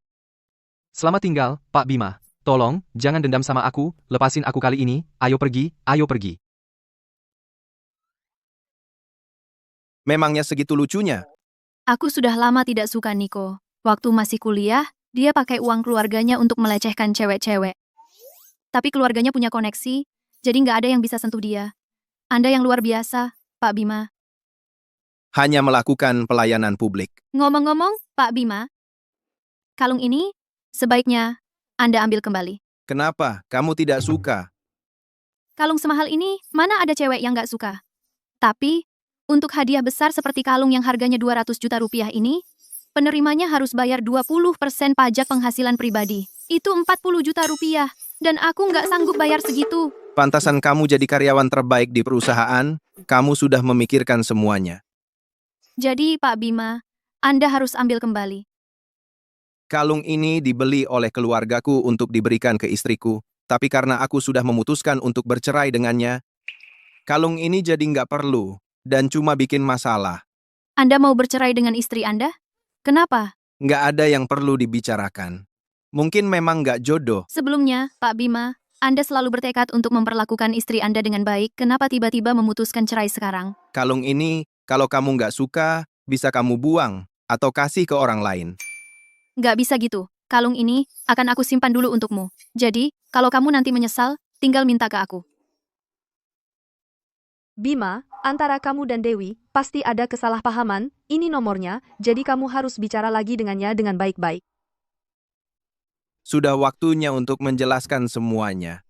Selamat tinggal, Pak Bima. Tolong, jangan dendam sama aku, lepasin aku kali ini, ayo pergi, ayo pergi. Memangnya segitu lucunya? Aku sudah lama tidak suka Niko. Waktu masih kuliah, dia pakai uang keluarganya untuk melecehkan cewek-cewek. Tapi keluarganya punya koneksi, jadi nggak ada yang bisa sentuh dia. Anda yang luar biasa, Pak Bima. Hanya melakukan pelayanan publik. Ngomong-ngomong, Pak Bima, kalung ini sebaiknya Anda ambil kembali. Kenapa kamu tidak suka? Kalung semahal ini, mana ada cewek yang nggak suka? Tapi, untuk hadiah besar seperti kalung yang harganya 200 juta rupiah ini, penerimanya harus bayar 20% pajak penghasilan pribadi. Itu 40 juta rupiah, dan aku nggak sanggup bayar segitu. Pantasan kamu jadi karyawan terbaik di perusahaan, kamu sudah memikirkan semuanya. Jadi, Pak Bima, Anda harus ambil kembali. Kalung ini dibeli oleh keluargaku untuk diberikan ke istriku, tapi karena aku sudah memutuskan untuk bercerai dengannya, kalung ini jadi nggak perlu, dan cuma bikin masalah. Anda mau bercerai dengan istri Anda? Kenapa? Nggak ada yang perlu dibicarakan. Mungkin memang nggak jodoh. Sebelumnya, Pak Bima, Anda selalu bertekad untuk memperlakukan istri Anda dengan baik. Kenapa tiba-tiba memutuskan cerai sekarang? Kalung ini, kalau kamu nggak suka, bisa kamu buang, atau kasih ke orang lain. Nggak bisa gitu. Kalung ini akan aku simpan dulu untukmu. Jadi, kalau kamu nanti menyesal, tinggal minta ke aku. Bima, antara kamu dan Dewi, pasti ada kesalahpahaman, ini nomornya, jadi kamu harus bicara lagi dengannya dengan baik-baik. Sudah waktunya untuk menjelaskan semuanya.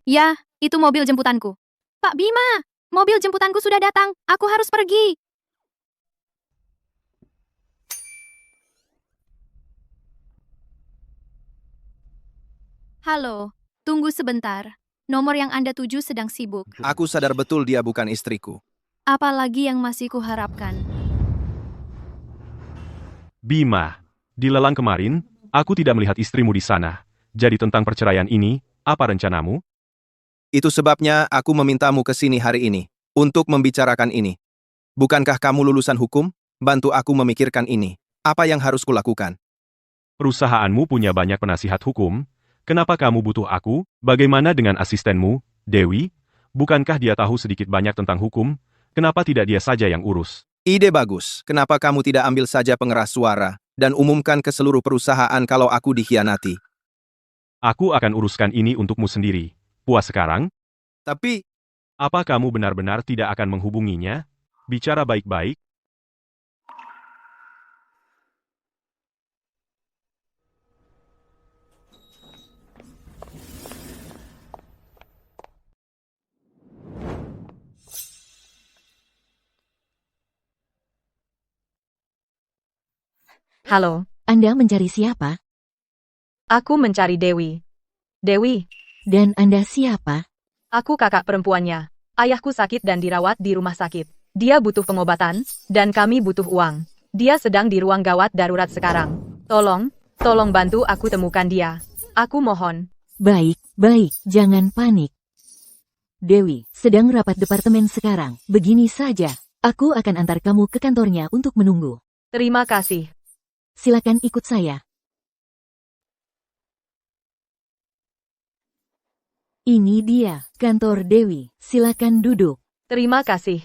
Ya, itu mobil jemputanku. Pak Bima, mobil jemputanku sudah datang. Aku harus pergi. Halo, tunggu sebentar. Nomor yang Anda tuju sedang sibuk. Aku sadar betul dia bukan istriku. Apalagi yang masih kuharapkan. Bima, di lelang kemarin, aku tidak melihat istrimu di sana. Jadi tentang perceraian ini, apa rencanamu? Itu sebabnya aku memintamu ke sini hari ini, untuk membicarakan ini. Bukankah kamu lulusan hukum? Bantu aku memikirkan ini. Apa yang harus kulakukan? Perusahaanmu punya banyak penasihat hukum. Kenapa kamu butuh aku? Bagaimana dengan asistenmu, Dewi? Bukankah dia tahu sedikit banyak tentang hukum? Kenapa tidak dia saja yang urus? Ide bagus. Kenapa kamu tidak ambil saja pengeras suara dan umumkan ke seluruh perusahaan kalau aku dikhianati? Aku akan uruskan ini untukmu sendiri. Puas sekarang? Tapi, apa kamu benar-benar tidak akan menghubunginya? Bicara baik-baik. Halo, Anda mencari siapa? aku mencari Dewi. Dewi, Dan Anda siapa? aku kakak perempuannya. Ayahku sakit dan dirawat di rumah sakit. Dia butuh pengobatan, dan kami butuh uang. Dia sedang di ruang gawat darurat sekarang. Tolong bantu aku temukan dia. Aku mohon. Baik, jangan panik. Dewi, sedang rapat departemen sekarang. Begini saja, aku akan antar kamu ke kantornya untuk menunggu. Terima kasih. Silakan ikut saya. Ini dia, kantor Dewi. Silakan duduk. Terima kasih.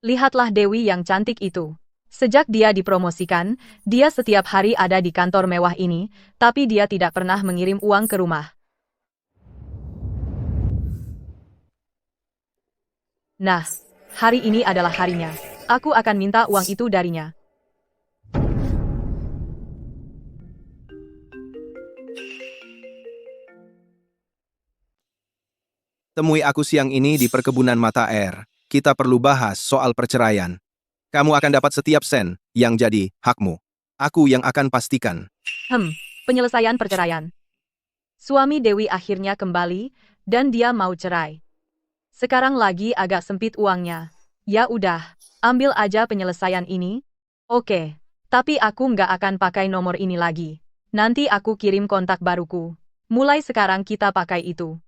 Lihatlah Dewi yang cantik itu. Sejak dia dipromosikan, dia setiap hari ada di kantor mewah ini, tapi dia tidak pernah mengirim uang ke rumah. Nah, hari ini adalah harinya. Aku akan minta uang itu darinya. temui aku siang ini di perkebunan mata air. Kita perlu bahas soal perceraian. Kamu akan dapat setiap sen yang jadi hakmu. Aku yang akan pastikan. Penyelesaian perceraian. Suami Dewi akhirnya kembali, dan dia mau cerai. Sekarang lagi agak sempit uangnya. Ya udah, ambil aja penyelesaian ini. Oke, tapi aku nggak akan pakai nomor ini lagi. Nanti aku kirim kontak baruku. Mulai sekarang kita pakai itu.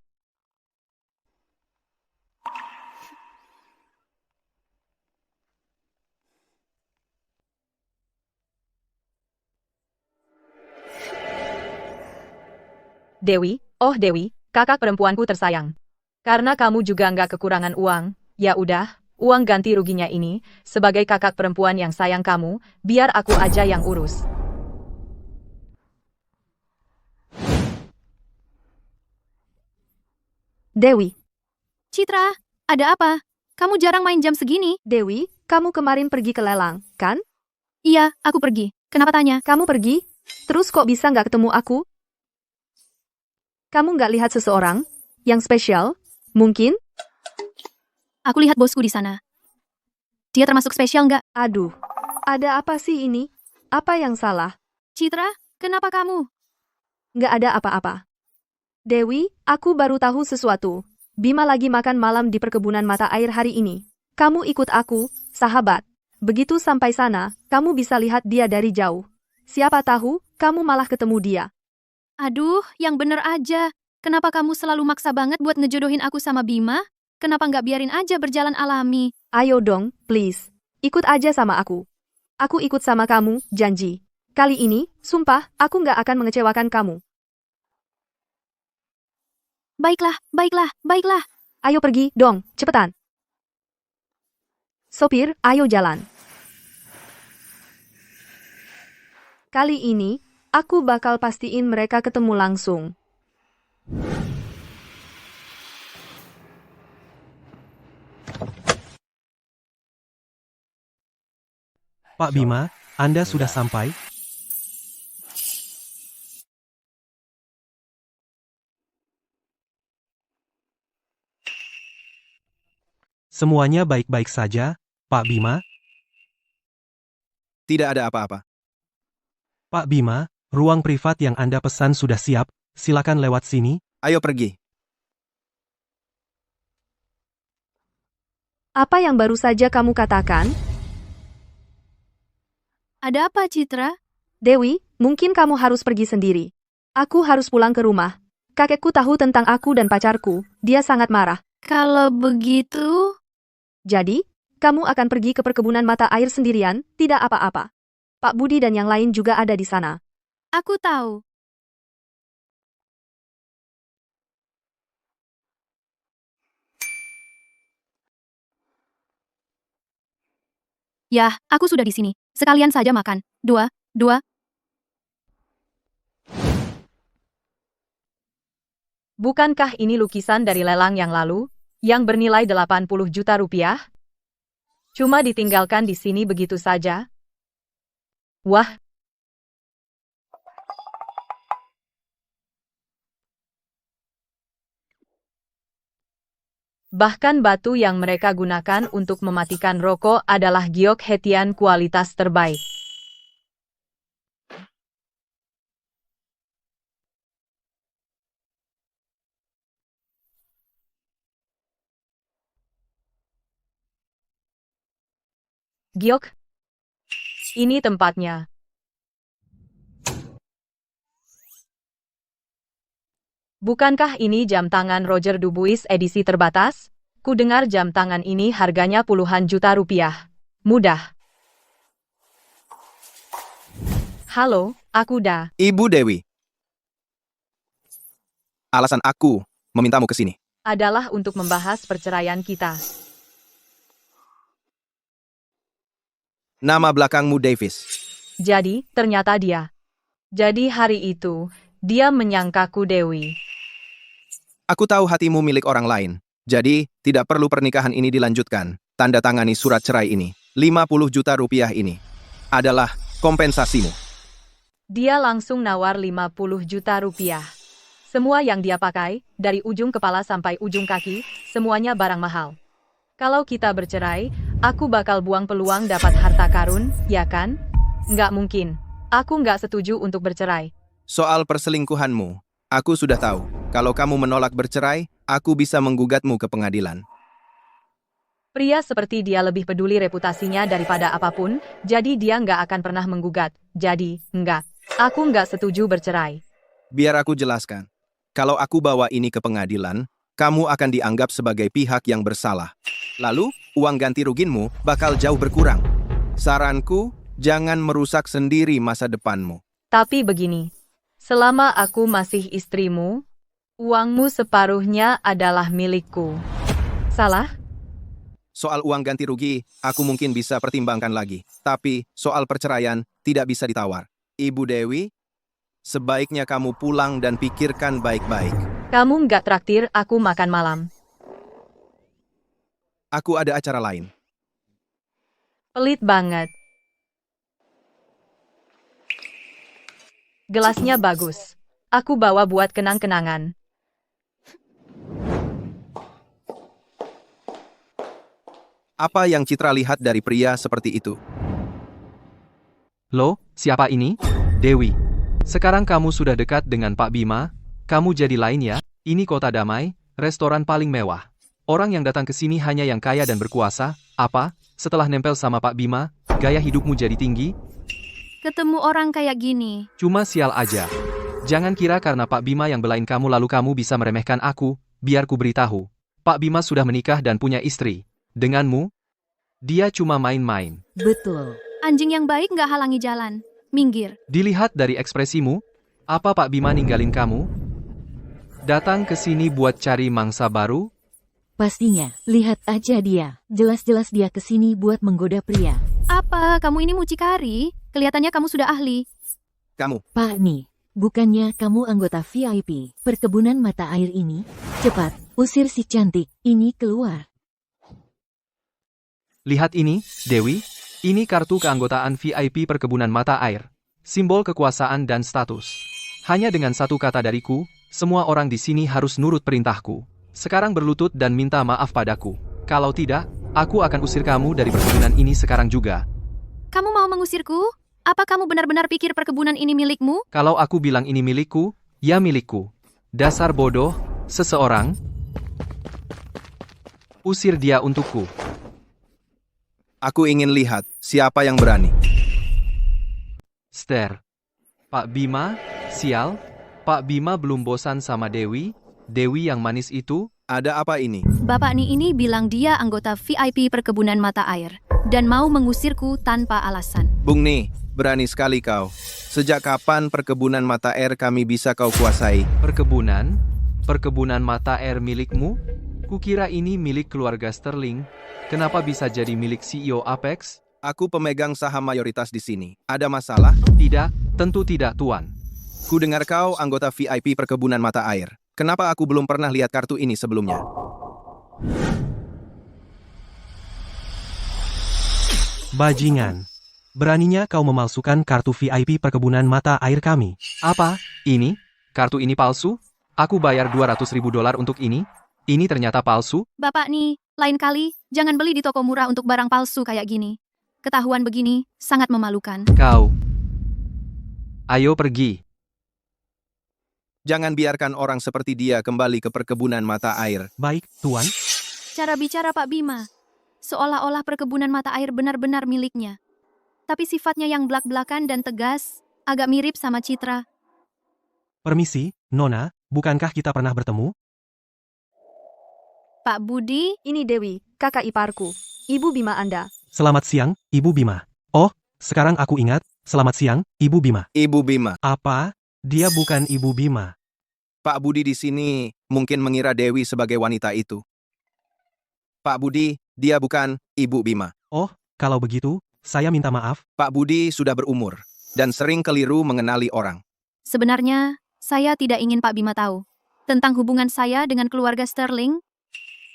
Dewi, oh Dewi, kakak perempuanku tersayang. Karena kamu juga nggak kekurangan uang, ya udah, uang ganti ruginya ini, sebagai kakak perempuan yang sayang kamu, biar aku aja yang urus. Dewi. Citra, ada apa? Kamu jarang main jam segini. Dewi, kamu kemarin pergi ke lelang, kan? Iya, aku pergi. Kenapa tanya? Kamu pergi? Terus kok bisa nggak ketemu aku? Kamu nggak lihat seseorang yang spesial? Mungkin? Aku lihat bosku di sana. Dia termasuk spesial nggak? Aduh, ada apa sih ini? Apa yang salah? Citra, kenapa kamu? Nggak ada apa-apa. Dewi, aku baru tahu sesuatu. Bima lagi makan malam di perkebunan mata air hari ini. Kamu ikut aku, sahabat. Begitu sampai sana, kamu bisa lihat dia dari jauh. Siapa tahu, kamu malah ketemu dia. Aduh, yang bener aja. Kenapa kamu selalu maksa banget buat ngejodohin aku sama Bima? Kenapa nggak biarin aja berjalan alami? Ayo dong, please. Ikut aja sama aku. Aku ikut sama kamu, janji. Kali ini, sumpah, aku nggak akan mengecewakan kamu. Baiklah. Ayo pergi, dong, cepetan. Sopir, ayo jalan. Kali ini, aku bakal pastiin mereka ketemu langsung. Pak Bima, Anda sudah sampai? Semuanya baik-baik saja, Pak Bima? Tidak ada apa-apa. Pak Bima, ruang privat yang Anda pesan sudah siap, silakan lewat sini. Ayo pergi. Apa yang baru saja kamu katakan? Ada apa, Citra? Dewi, mungkin kamu harus pergi sendiri. Aku harus pulang ke rumah. Kakekku tahu tentang aku dan pacarku, dia sangat marah. Kalau begitu... Jadi, kamu akan pergi ke perkebunan mata air sendirian, tidak apa-apa. Pak Budi dan yang lain juga ada di sana. Aku tahu. Yah, aku sudah di sini. Sekalian saja makan. Dua. Bukankah ini lukisan dari lelang yang lalu, yang bernilai 80 juta rupiah? Cuma ditinggalkan di sini begitu saja? Wah! Bahkan batu yang mereka gunakan untuk mematikan rokok adalah giok hetian kualitas terbaik. Giok, ini tempatnya. Bukankah ini jam tangan Roger Dubuis edisi terbatas? Ku dengar jam tangan ini harganya puluhan juta rupiah. Mudah. Halo, aku Da. Ibu Dewi. Alasan aku memintamu ke sini Adalah untuk membahas perceraian kita. Nama belakangmu Davis. Jadi, ternyata dia. Jadi hari itu, dia menyangkaku Dewi. Aku tahu hatimu milik orang lain. Jadi, tidak perlu pernikahan ini dilanjutkan. Tanda tangani surat cerai ini. 50 juta rupiah ini adalah kompensasimu. Dia langsung nawar 50 juta rupiah. Semua yang dia pakai, dari ujung kepala sampai ujung kaki, semuanya barang mahal. Kalau kita bercerai, aku bakal buang peluang dapat harta karun, ya kan? Nggak mungkin. Aku nggak setuju untuk bercerai. Soal perselingkuhanmu, aku sudah tahu. Kalau kamu menolak bercerai, aku bisa menggugatmu ke pengadilan. Pria seperti dia lebih peduli reputasinya daripada apapun, jadi dia nggak akan pernah menggugat. Jadi, nggak. Aku nggak setuju bercerai. Biar aku jelaskan. Kalau aku bawa ini ke pengadilan, kamu akan dianggap sebagai pihak yang bersalah. Lalu, uang ganti rugimu bakal jauh berkurang. Saranku, jangan merusak sendiri masa depanmu. Tapi begini, selama aku masih istrimu, uangmu separuhnya adalah milikku. Salah? Soal uang ganti rugi, aku mungkin bisa pertimbangkan lagi. Tapi, soal perceraian, tidak bisa ditawar. Ibu Dewi, sebaiknya kamu pulang dan pikirkan baik-baik. Kamu nggak traktir aku makan malam. Aku ada acara lain. Pelit banget. Gelasnya bagus. Aku bawa buat kenang-kenangan. Apa yang Citra lihat dari pria seperti itu? Loh, siapa ini? Dewi. Sekarang kamu sudah dekat dengan Pak Bima, kamu jadi lain ya. Ini kota damai, restoran paling mewah. Orang yang datang ke sini hanya yang kaya dan berkuasa. Apa? Setelah nempel sama Pak Bima, gaya hidupmu jadi tinggi? Ketemu orang kayak gini. Cuma sial aja. Jangan kira karena Pak Bima yang belain kamu lalu kamu bisa meremehkan aku, biar ku beritahu. Pak Bima sudah menikah dan punya istri. Denganmu, dia cuma main-main. Betul. Anjing yang baik nggak halangi jalan. Minggir. Dilihat dari ekspresimu, apa Pak Bima ninggalin kamu? Datang ke sini buat cari mangsa baru? Pastinya, lihat aja dia. Jelas-jelas dia kesini buat menggoda pria. Apa, kamu ini mucikari? Kelihatannya kamu sudah ahli. Kamu. Pak nih, bukannya kamu anggota VIP perkebunan mata air ini? Cepat, usir si cantik ini keluar. Lihat ini, Dewi. Ini kartu keanggotaan VIP perkebunan mata air. Simbol kekuasaan dan status. Hanya dengan satu kata dariku, semua orang di sini harus nurut perintahku. Sekarang berlutut dan minta maaf padaku. Kalau tidak, aku akan usir kamu dari perkebunan ini sekarang juga. Kamu mau mengusirku? Apa kamu benar-benar pikir perkebunan ini milikmu? Kalau aku bilang ini milikku, ya milikku. Dasar bodoh, seseorang. Usir dia untukku. Aku ingin lihat siapa yang berani. Ster. Pak Bima, sial. Pak Bima belum bosan sama Dewi. Dewi yang manis itu. Ada apa ini? Bapak Ni ini bilang dia anggota VIP perkebunan mata air dan mau mengusirku tanpa alasan. Bung Ni, berani sekali kau. Sejak kapan perkebunan mata air kami bisa kau kuasai? Perkebunan? Perkebunan mata air milikmu? Kukira ini milik keluarga Sterling. Kenapa bisa jadi milik CEO Apex? Aku pemegang saham mayoritas di sini. Ada masalah? Tidak, tentu tidak, Tuan. Ku dengar kau anggota VIP perkebunan mata air. Kenapa aku belum pernah lihat kartu ini sebelumnya? Bajingan. Beraninya kau memalsukan kartu VIP perkebunan mata air kami. Apa? Ini? Kartu ini palsu? Aku bayar $200.000 untuk ini? Ini ternyata palsu? Bapak Ni, lain kali, jangan beli di toko murah untuk barang palsu kayak gini. Ketahuan begini, sangat memalukan. Kau. Ayo pergi. Jangan biarkan orang seperti dia kembali ke perkebunan mata air. Baik, Tuan. Cara bicara Pak Bima, seolah-olah perkebunan mata air benar-benar miliknya. Tapi sifatnya yang belak-belakan dan tegas, agak mirip sama Citra. Permisi, Nona, bukankah kita pernah bertemu? Pak Budi, Ini Dewi, kakak iparku. Ibu Bima Anda. Selamat siang, Ibu Bima. Oh, sekarang aku ingat. Selamat siang, Ibu Bima. Ibu Bima. Apa? Dia bukan Ibu Bima. Pak Budi di sini mungkin mengira Dewi sebagai wanita itu. Pak Budi, dia bukan Ibu Bima. Oh, kalau begitu, saya minta maaf. Pak Budi sudah berumur dan sering keliru mengenali orang. sebenarnya, saya tidak ingin Pak Bima tahu tentang hubungan saya dengan keluarga Sterling.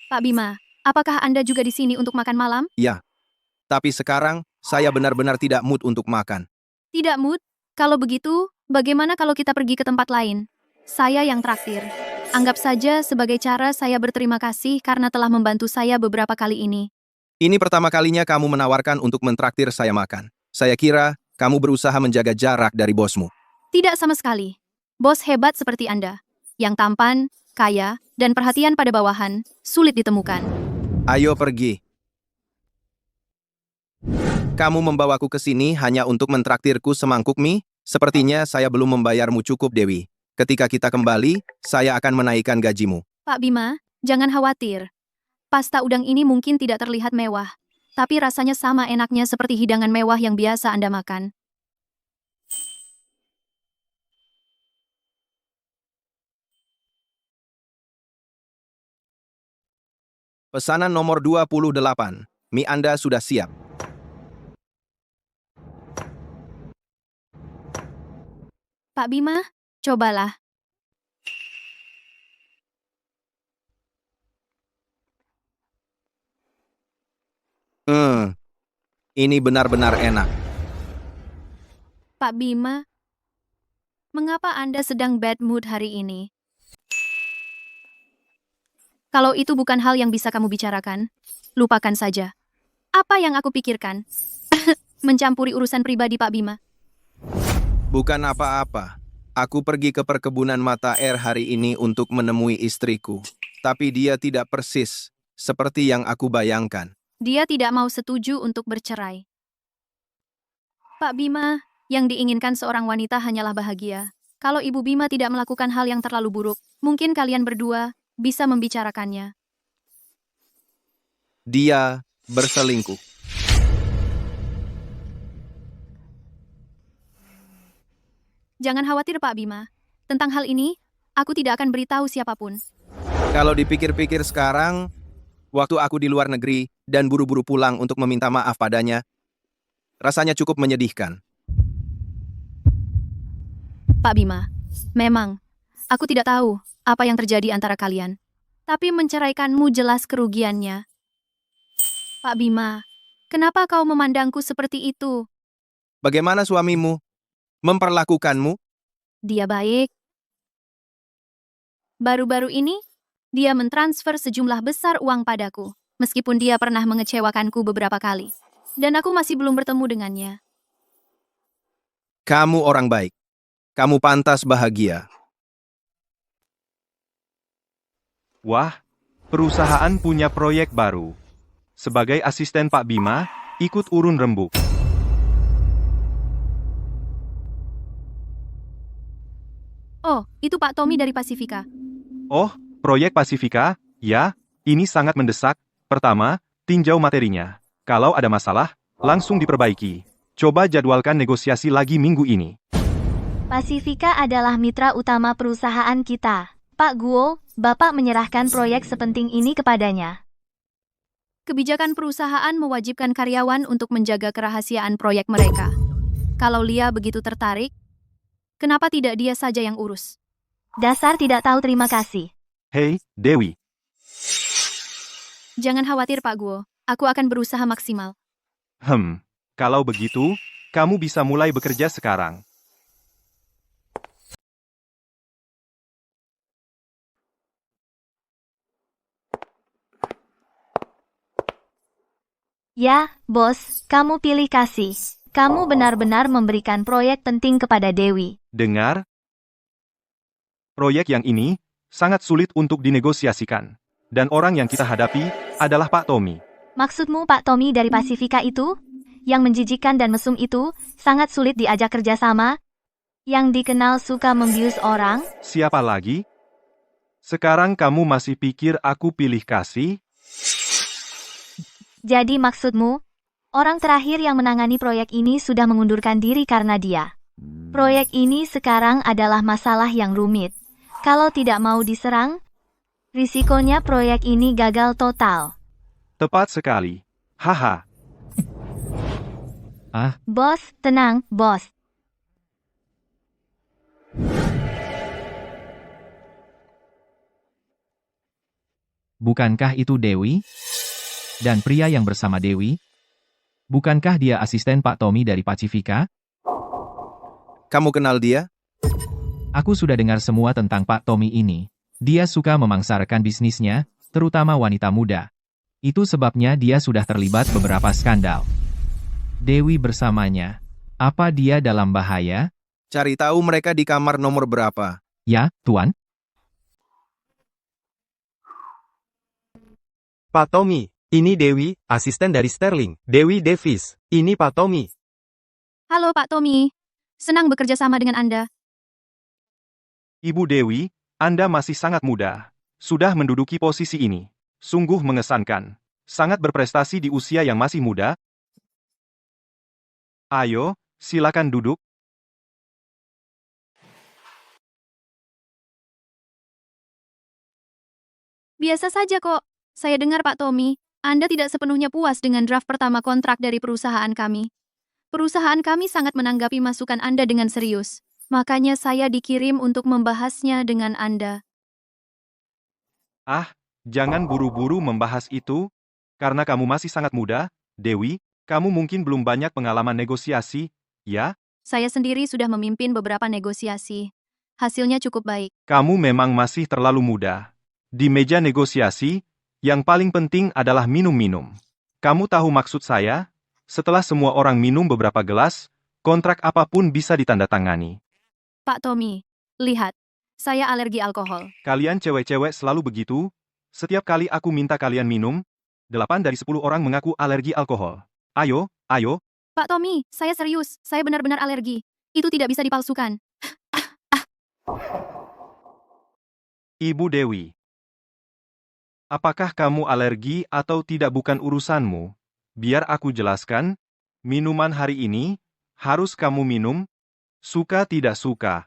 Pak Bima, apakah Anda juga di sini untuk makan malam? Ya, tapi sekarang saya benar-benar tidak mood untuk makan. Tidak mood? Kalau begitu, bagaimana kalau kita pergi ke tempat lain? Saya yang traktir. Anggap saja sebagai cara saya berterima kasih karena telah membantu saya beberapa kali ini. Ini pertama kalinya kamu menawarkan untuk mentraktir saya makan. Saya kira kamu berusaha menjaga jarak dari bosmu. Tidak sama sekali. Bos hebat seperti Anda, yang tampan, kaya, dan perhatian pada bawahan, sulit ditemukan. Ayo pergi. Kamu membawaku ke sini hanya untuk mentraktirku semangkuk mie? Sepertinya saya belum membayarmu cukup, Dewi. Ketika kita kembali, saya akan menaikkan gajimu. Pak Bima, jangan khawatir. Pasta udang ini mungkin tidak terlihat mewah, tapi rasanya sama enaknya seperti hidangan mewah yang biasa Anda makan. Pesanan nomor 28. Mie Anda sudah siap. Pak Bima, cobalah. Ini benar-benar enak. Pak Bima, mengapa Anda sedang bad mood hari ini? Kalau itu bukan hal yang bisa kamu bicarakan, lupakan saja. Apa yang aku pikirkan? Mencampuri urusan pribadi Pak Bima. Bukan apa-apa. Aku pergi ke perkebunan mata air hari ini untuk menemui istriku. Tapi dia tidak persis seperti yang aku bayangkan. Dia tidak mau setuju untuk bercerai. Pak Bima, yang diinginkan seorang wanita hanyalah bahagia. Kalau Ibu Bima tidak melakukan hal yang terlalu buruk, mungkin kalian berdua bisa membicarakannya. Dia berselingkuh. Jangan khawatir Pak Bima. Tentang hal ini, aku tidak akan beritahu siapapun. Kalau dipikir-pikir sekarang, waktu aku di luar negeri dan buru-buru pulang untuk meminta maaf padanya, rasanya cukup menyedihkan. Pak Bima, memang, aku tidak tahu apa yang terjadi antara kalian. Tapi menceraikanmu jelas kerugiannya. Pak Bima, kenapa kau memandangku seperti itu? Bagaimana suamimu memperlakukanmu? Dia baik. Baru-baru ini, dia mentransfer sejumlah besar uang padaku. meskipun dia pernah mengecewakanku beberapa kali. Dan aku masih belum bertemu dengannya. Kamu orang baik. Kamu pantas bahagia. Wah, perusahaan punya proyek baru. Sebagai asisten Pak Bima, ikut urun rembuk. Oh, itu Pak Tommy dari Pasifika. Oh, proyek Pasifika? Ya, ini sangat mendesak. Pertama, tinjau materinya. Kalau ada masalah, langsung diperbaiki. Coba jadwalkan negosiasi lagi minggu ini. Pasifika adalah mitra utama perusahaan kita. Pak Guo, Bapak menyerahkan proyek sepenting ini kepadanya. Kebijakan perusahaan mewajibkan karyawan untuk menjaga kerahasiaan proyek mereka. Kalau Lia begitu tertarik, kenapa tidak dia saja yang urus? Dasar tidak tahu terima kasih. Hei, Dewi. Jangan khawatir Pak Guo, aku akan berusaha maksimal. Kalau begitu, kamu bisa mulai bekerja sekarang. Ya, bos, kamu pilih kasih. Kamu benar-benar memberikan proyek penting kepada Dewi. Dengar? Proyek yang ini sangat sulit untuk dinegosiasikan. Dan orang yang kita hadapi adalah Pak Tommy. Maksudmu Pak Tommy dari Pasifika itu? Yang menjijikan dan mesum itu, sangat sulit diajak kerjasama? Yang dikenal suka membius orang? Siapa lagi? Sekarang kamu masih pikir aku pilih kasih? Jadi maksudmu, orang terakhir yang menangani proyek ini sudah mengundurkan diri karena dia. Proyek ini sekarang adalah masalah yang rumit. Kalau tidak mau diserang, risikonya proyek ini gagal total. Tepat sekali. Haha. Bos, tenang, bos. Bukankah itu Dewi? Dan pria yang bersama Dewi? Bukankah dia asisten Pak Tommy dari Pasifika? Kamu kenal dia? Aku sudah dengar semua tentang Pak Tommy ini. Dia suka memangsarkan bisnisnya, terutama wanita muda. Itu sebabnya dia sudah terlibat beberapa skandal. Dewi bersamanya. Apa dia dalam bahaya? Cari tahu mereka di kamar nomor berapa. Ya, Tuan. Pak Tommy, ini Dewi, asisten dari Sterling. Dewi Davis, ini Pak Tommy. Halo Pak Tommy, senang bekerja sama dengan Anda. Ibu Dewi, Anda masih sangat muda. Sudah menduduki posisi ini. Sungguh mengesankan. Sangat berprestasi di usia yang masih muda. Ayo, silakan duduk. Biasa saja kok. Saya dengar Pak Tommy, Anda tidak sepenuhnya puas dengan draft pertama kontrak dari perusahaan kami. Perusahaan kami sangat menanggapi masukan Anda dengan serius. Makanya saya dikirim untuk membahasnya dengan Anda. Jangan buru-buru membahas itu. Karena kamu masih sangat muda, Dewi, kamu mungkin belum banyak pengalaman negosiasi, ya? Saya sendiri sudah memimpin beberapa negosiasi. Hasilnya cukup baik. Kamu memang masih terlalu muda. Di meja negosiasi, yang paling penting adalah minum-minum. Kamu tahu maksud saya? Setelah semua orang minum beberapa gelas, kontrak apapun bisa ditandatangani. Pak Tommy, lihat. Saya alergi alkohol. Kalian cewek-cewek selalu begitu. Setiap kali aku minta kalian minum, 8 dari 10 orang mengaku alergi alkohol. Ayo. Pak Tommy, saya serius. Saya benar-benar alergi. Itu tidak bisa dipalsukan. Ibu Dewi. Apakah kamu alergi atau tidak bukan urusanmu? Biar aku jelaskan. Minuman hari ini, harus kamu minum. Suka tidak suka.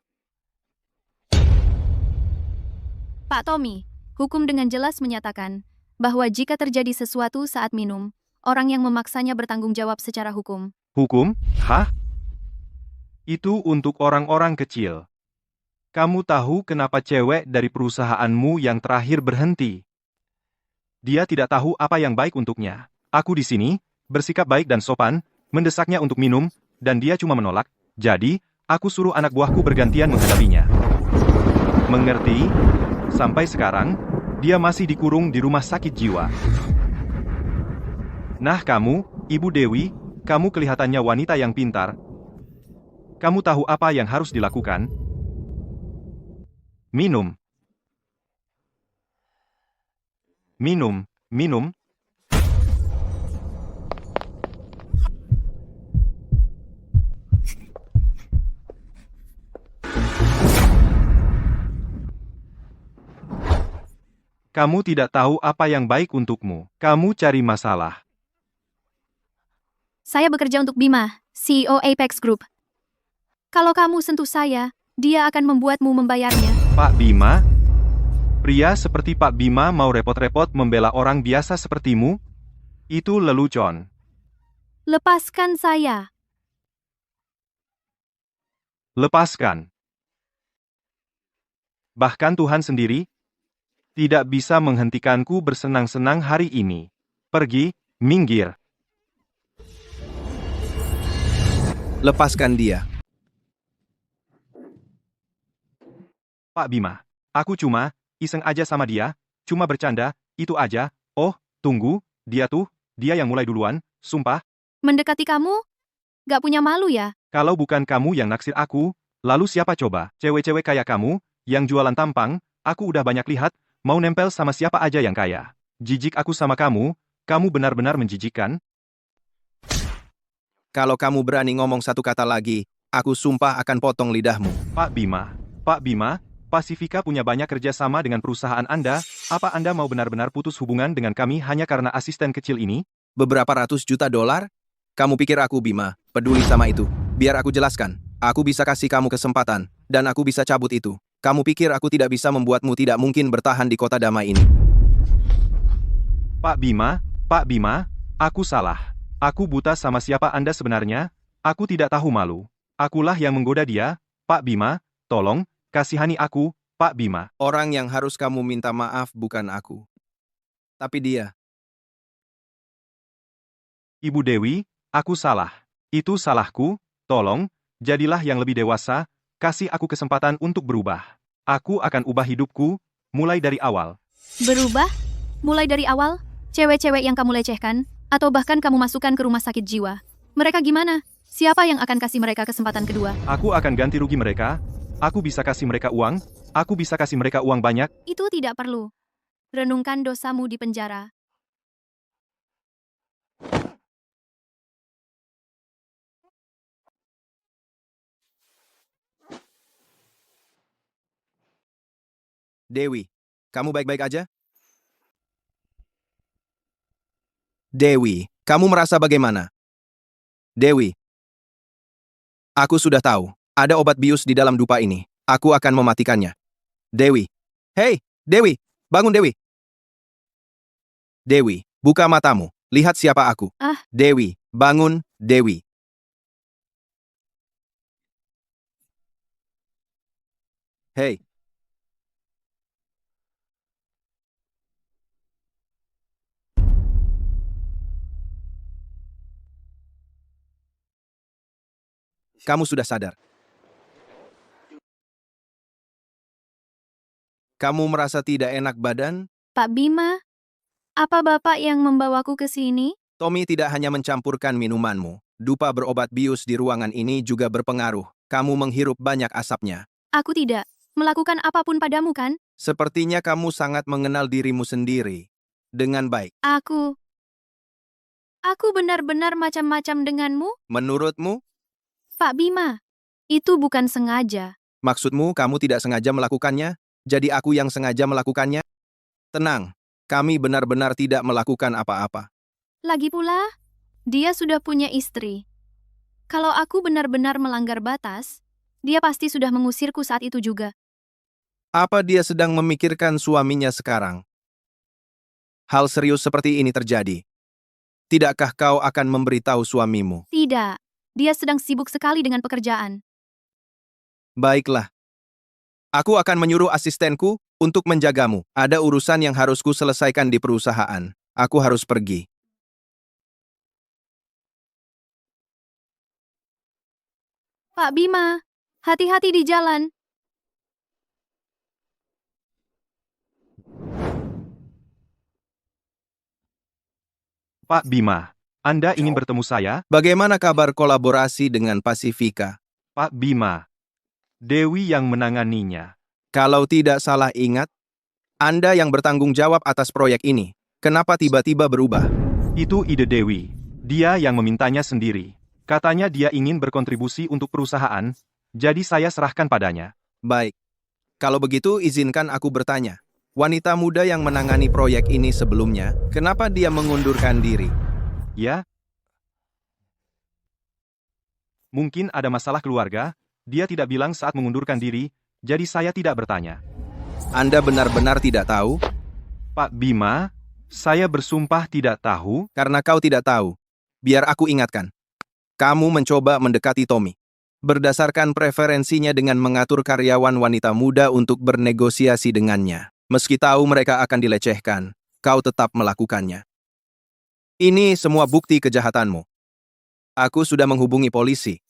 Pak Tommy, hukum dengan jelas menyatakan bahwa jika terjadi sesuatu saat minum, orang yang memaksanya bertanggung jawab secara hukum. Hukum? Hah? Itu untuk orang-orang kecil. Kamu tahu kenapa cewek dari perusahaanmu yang terakhir berhenti? Dia tidak tahu apa yang baik untuknya. Aku di sini, bersikap baik dan sopan, mendesaknya untuk minum, dan dia cuma menolak. Jadi, aku suruh anak buahku bergantian menghadapinya. Mengerti? Sampai sekarang, dia masih dikurung di rumah sakit jiwa. Nah kamu, Ibu Dewi, kamu kelihatannya wanita yang pintar. Kamu tahu apa yang harus dilakukan? Minum. Minum, minum. Kamu tidak tahu apa yang baik untukmu. Kamu cari masalah. Saya bekerja untuk Bima, CEO Apex Group. Kalau kamu sentuh saya, dia akan membuatmu membayarnya. Pak Bima? Pria seperti Pak Bima mau repot-repot membela orang biasa sepertimu? Itu lelucon. Lepaskan saya. Lepaskan. Bahkan Tuhan sendiri tidak bisa menghentikanku bersenang-senang hari ini. Pergi, minggir. Lepaskan dia. Pak Bima, aku cuma iseng aja sama dia, cuma bercanda, itu aja. Oh, tunggu, dia yang mulai duluan, sumpah. Mendekati kamu? Gak punya malu ya? Kalau bukan kamu yang naksir aku, lalu siapa coba? Cewek-cewek kayak kamu, yang jualan tampang, aku udah banyak lihat, mau nempel sama siapa aja yang kaya. Jijik aku sama kamu benar-benar menjijikkan. Kalau kamu berani ngomong satu kata lagi, aku sumpah akan potong lidahmu. Pak Bima, Pasifika punya banyak kerjasama dengan perusahaan Anda, apa Anda mau benar-benar putus hubungan dengan kami hanya karena asisten kecil ini? Beberapa ratus juta dolar? Kamu pikir aku, Bima, peduli sama itu? Biar aku jelaskan. Aku bisa kasih kamu kesempatan, dan aku bisa cabut itu. Kamu pikir aku tidak bisa membuatmu tidak mungkin bertahan di kota damai ini? Pak Bima, aku salah. Aku buta sama siapa Anda sebenarnya? Aku tidak tahu malu. Akulah yang menggoda dia. Pak Bima, tolong, kasihani aku, Pak Bima. Orang yang harus kamu minta maaf bukan aku. Tapi dia. Ibu Dewi, aku salah. Itu salahku, tolong, jadilah yang lebih dewasa, kasih aku kesempatan untuk berubah. Aku akan ubah hidupku, mulai dari awal. Berubah? Mulai dari awal? Cewek-cewek yang kamu lecehkan, atau bahkan kamu masukkan ke rumah sakit jiwa. Mereka gimana? Siapa yang akan kasih mereka kesempatan kedua? Aku akan ganti rugi mereka. Aku bisa kasih mereka uang. Aku bisa kasih mereka uang banyak. Itu tidak perlu. Renungkan dosamu di penjara. Dewi, kamu baik-baik aja? Dewi, kamu merasa bagaimana? Dewi, aku sudah tahu. Ada obat bius di dalam dupa ini. Aku akan mematikannya. Dewi. Hei, Dewi, bangun Dewi. Dewi, buka matamu. Lihat siapa aku. Dewi, bangun, Dewi. Hei. Kamu sudah sadar. Kamu merasa tidak enak badan? Pak Bima, apa Bapak yang membawaku ke sini? Tommy tidak hanya mencampurkan minumanmu. Dupa berobat bius di ruangan ini juga berpengaruh. Kamu menghirup banyak asapnya. Aku tidak melakukan apapun padamu kan? Sepertinya kamu sangat mengenal dirimu sendiri. Dengan baik. Aku benar-benar macam-macam denganmu? Menurutmu? Pak Bima, itu bukan sengaja. Maksudmu kamu tidak sengaja melakukannya? Jadi aku yang sengaja melakukannya? Tenang, kami benar-benar tidak melakukan apa-apa. Lagi pula, dia sudah punya istri. Kalau aku benar-benar melanggar batas, dia pasti sudah mengusirku saat itu juga. Apa dia sedang memikirkan suaminya sekarang? Hal serius seperti ini terjadi. Tidakkah kau akan memberitahu suamimu? Tidak, dia sedang sibuk sekali dengan pekerjaan. Baiklah. Aku akan menyuruh asistenku untuk menjagamu. Ada urusan yang harus ku selesaikan di perusahaan. Aku harus pergi. Pak Bima, hati-hati di jalan. Pak Bima, Anda ingin bertemu saya? Bagaimana kabar kolaborasi dengan Pasifika? Pak Bima, Dewi yang menanganinya. Kalau tidak salah ingat, Anda yang bertanggung jawab atas proyek ini. Kenapa tiba-tiba berubah? Itu ide Dewi. Dia yang memintanya sendiri. Katanya dia ingin berkontribusi untuk perusahaan, jadi saya serahkan padanya. Baik. Kalau begitu, izinkan aku bertanya. Wanita muda yang menangani proyek ini sebelumnya, kenapa dia mengundurkan diri? Ya? Mungkin ada masalah keluarga, dia tidak bilang saat mengundurkan diri, jadi saya tidak bertanya. Anda benar-benar tidak tahu? Pak Bima, saya bersumpah tidak tahu. Karena kau tidak tahu, biar aku ingatkan. Kamu mencoba mendekati Tommy. Berdasarkan preferensinya dengan mengatur karyawan wanita muda untuk bernegosiasi dengannya. Meski tahu mereka akan dilecehkan, kau tetap melakukannya. Ini semua bukti kejahatanmu. Aku sudah menghubungi polisi.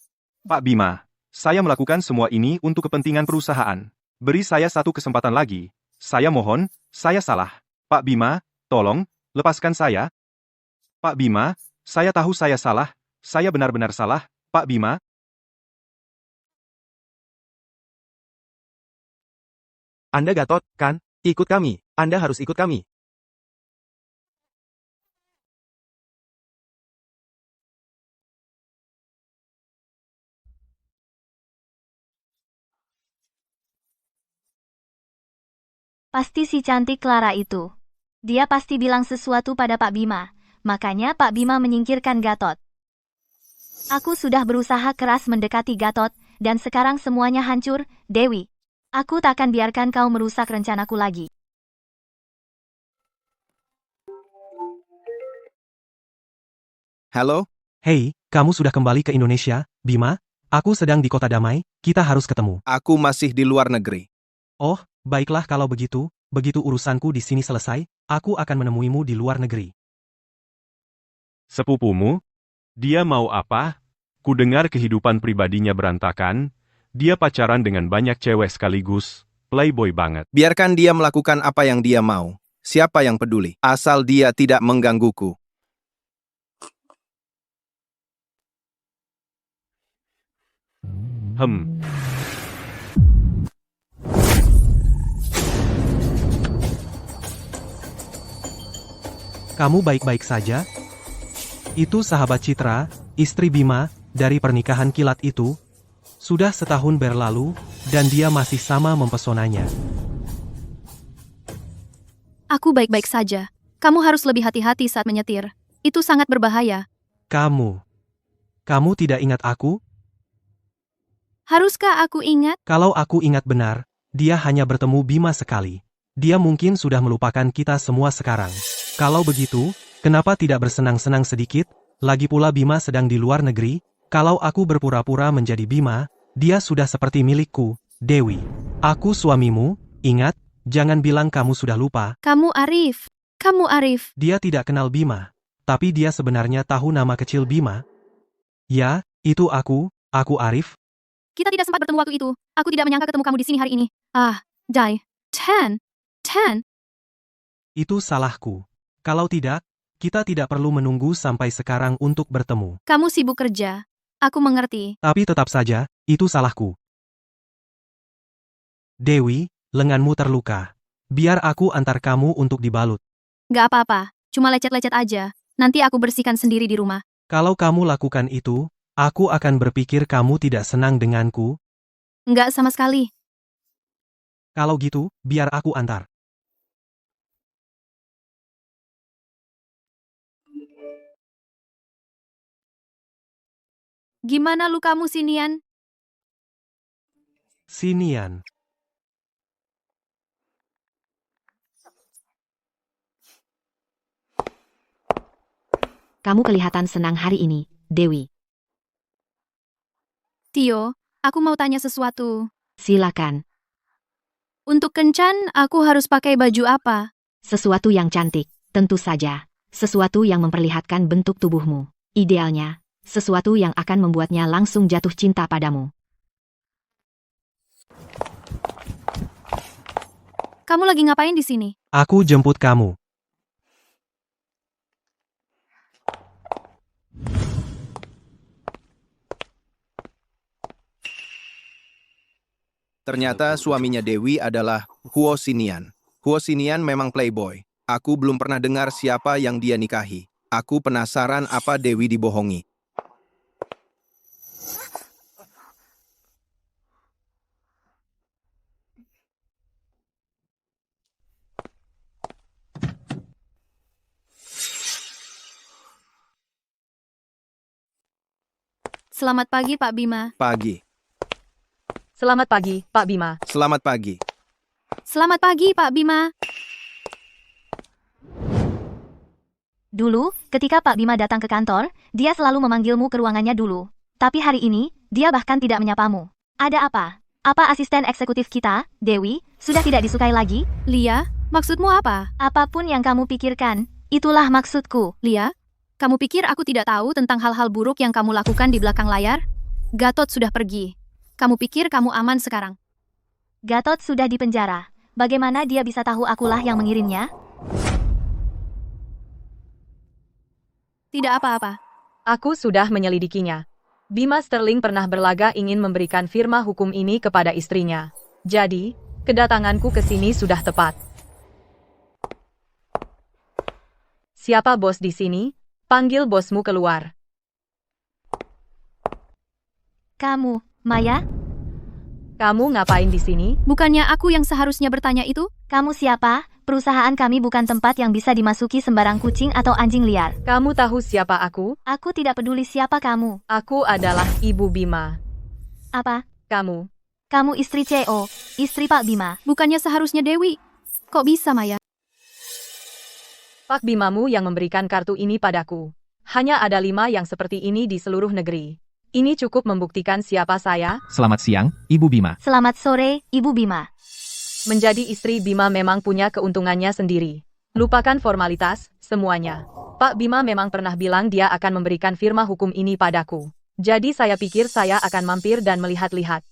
Pak Bima, saya melakukan semua ini untuk kepentingan perusahaan. Beri saya satu kesempatan lagi. Saya mohon, saya salah. Pak Bima, tolong, lepaskan saya. Pak Bima, saya tahu saya salah. Saya benar-benar salah, Pak Bima. Anda Gatot, kan? Ikut kami. Anda harus ikut kami. Pasti si cantik Clara itu. Dia pasti bilang sesuatu pada Pak Bima, makanya Pak Bima menyingkirkan Gatot. Aku sudah berusaha keras mendekati Gatot, dan sekarang semuanya hancur, Dewi. Aku tak akan biarkan kau merusak rencanaku lagi. Halo? Hei, kamu sudah kembali ke Indonesia, Bima? Aku sedang di Kota Damai, kita harus ketemu. Aku masih di luar negeri. Oh, baiklah kalau begitu urusanku di sini selesai, aku akan menemuimu di luar negeri. Sepupumu? Dia mau apa? Kudengar kehidupan pribadinya berantakan, dia pacaran dengan banyak cewek sekaligus, playboy banget. Biarkan dia melakukan apa yang dia mau. Siapa yang peduli? Asal dia tidak menggangguku. Kamu baik-baik saja? Itu sahabat Citra, istri Bima, dari pernikahan kilat itu. Sudah setahun berlalu, dan dia masih sama mempesonanya. Aku baik-baik saja. Kamu harus lebih hati-hati saat menyetir. Itu sangat berbahaya. Kamu tidak ingat aku? Haruskah aku ingat? Kalau aku ingat benar, dia hanya bertemu Bima sekali. Dia mungkin sudah melupakan kita semua sekarang. Kalau begitu, kenapa tidak bersenang-senang sedikit? Lagi pula Bima sedang di luar negeri. Kalau aku berpura-pura menjadi Bima, dia sudah seperti milikku, Dewi. Aku suamimu, ingat, jangan bilang kamu sudah lupa. Kamu Arif. Dia tidak kenal Bima, tapi dia sebenarnya tahu nama kecil Bima. Ya, itu aku Arif. Kita tidak sempat bertemu waktu itu. Aku tidak menyangka ketemu kamu di sini hari ini. Jai. 10. Itu salahku. Kalau tidak, kita tidak perlu menunggu sampai sekarang untuk bertemu. Kamu sibuk kerja. Aku mengerti. Tapi tetap saja, itu salahku. Dewi, lenganmu terluka. Biar aku antar kamu untuk dibalut. Gak apa-apa. Cuma lecet-lecet aja. Nanti aku bersihkan sendiri di rumah. Kalau kamu lakukan itu, aku akan berpikir kamu tidak senang denganku. Nggak sama sekali. Kalau gitu, biar aku antar. Gimana lukamu, Sinian? Sinian. Kamu kelihatan senang hari ini, Dewi. Tio, aku mau tanya sesuatu. Silakan. Untuk kencan, aku harus pakai baju apa? Sesuatu yang cantik, tentu saja. Sesuatu yang memperlihatkan bentuk tubuhmu. Idealnya, sesuatu yang akan membuatnya langsung jatuh cinta padamu. Kamu lagi ngapain di sini? Aku jemput kamu. Ternyata suaminya Dewi adalah Huo Xinian. Huo Xinian memang playboy. Aku belum pernah dengar siapa yang dia nikahi. Aku penasaran apa Dewi dibohongi. Selamat pagi, Pak Bima. Pagi. Selamat pagi, Pak Bima. Selamat pagi. Selamat pagi, Pak Bima. Dulu, ketika Pak Bima datang ke kantor, dia selalu memanggilmu ke ruangannya dulu. Tapi hari ini, dia bahkan tidak menyapamu. Ada apa? Apa asisten eksekutif kita, Dewi, sudah tidak disukai lagi? Lia, maksudmu apa? Apapun yang kamu pikirkan, itulah maksudku. Lia, kamu pikir aku tidak tahu tentang hal-hal buruk yang kamu lakukan di belakang layar? Gatot sudah pergi. Kamu pikir kamu aman sekarang? Gatot sudah di penjara. Bagaimana dia bisa tahu akulah yang mengirimnya? Tidak apa-apa. Aku sudah menyelidikinya. Bima Sterling pernah berlaga ingin memberikan firma hukum ini kepada istrinya. Jadi, kedatanganku ke sini sudah tepat. Siapa bos di sini? Panggil bosmu keluar. Kamu, Maya? Kamu ngapain di sini? Bukannya aku yang seharusnya bertanya itu? Kamu siapa? Perusahaan kami bukan tempat yang bisa dimasuki sembarang kucing atau anjing liar. Kamu tahu siapa aku? Aku tidak peduli siapa kamu. Aku adalah Ibu Bima. Apa? Kamu. Kamu istri CEO, istri Pak Bima. Bukannya seharusnya Dewi. Kok bisa, Maya? Pak Bimamu yang memberikan kartu ini padaku. Hanya ada 5 yang seperti ini di seluruh negeri. Ini cukup membuktikan siapa saya. Selamat siang, Ibu Bima. Selamat sore, Ibu Bima. Menjadi istri Bima memang punya keuntungannya sendiri. Lupakan formalitas, semuanya. Pak Bima memang pernah bilang dia akan memberikan firma hukum ini padaku. Jadi saya pikir saya akan mampir dan melihat-lihat.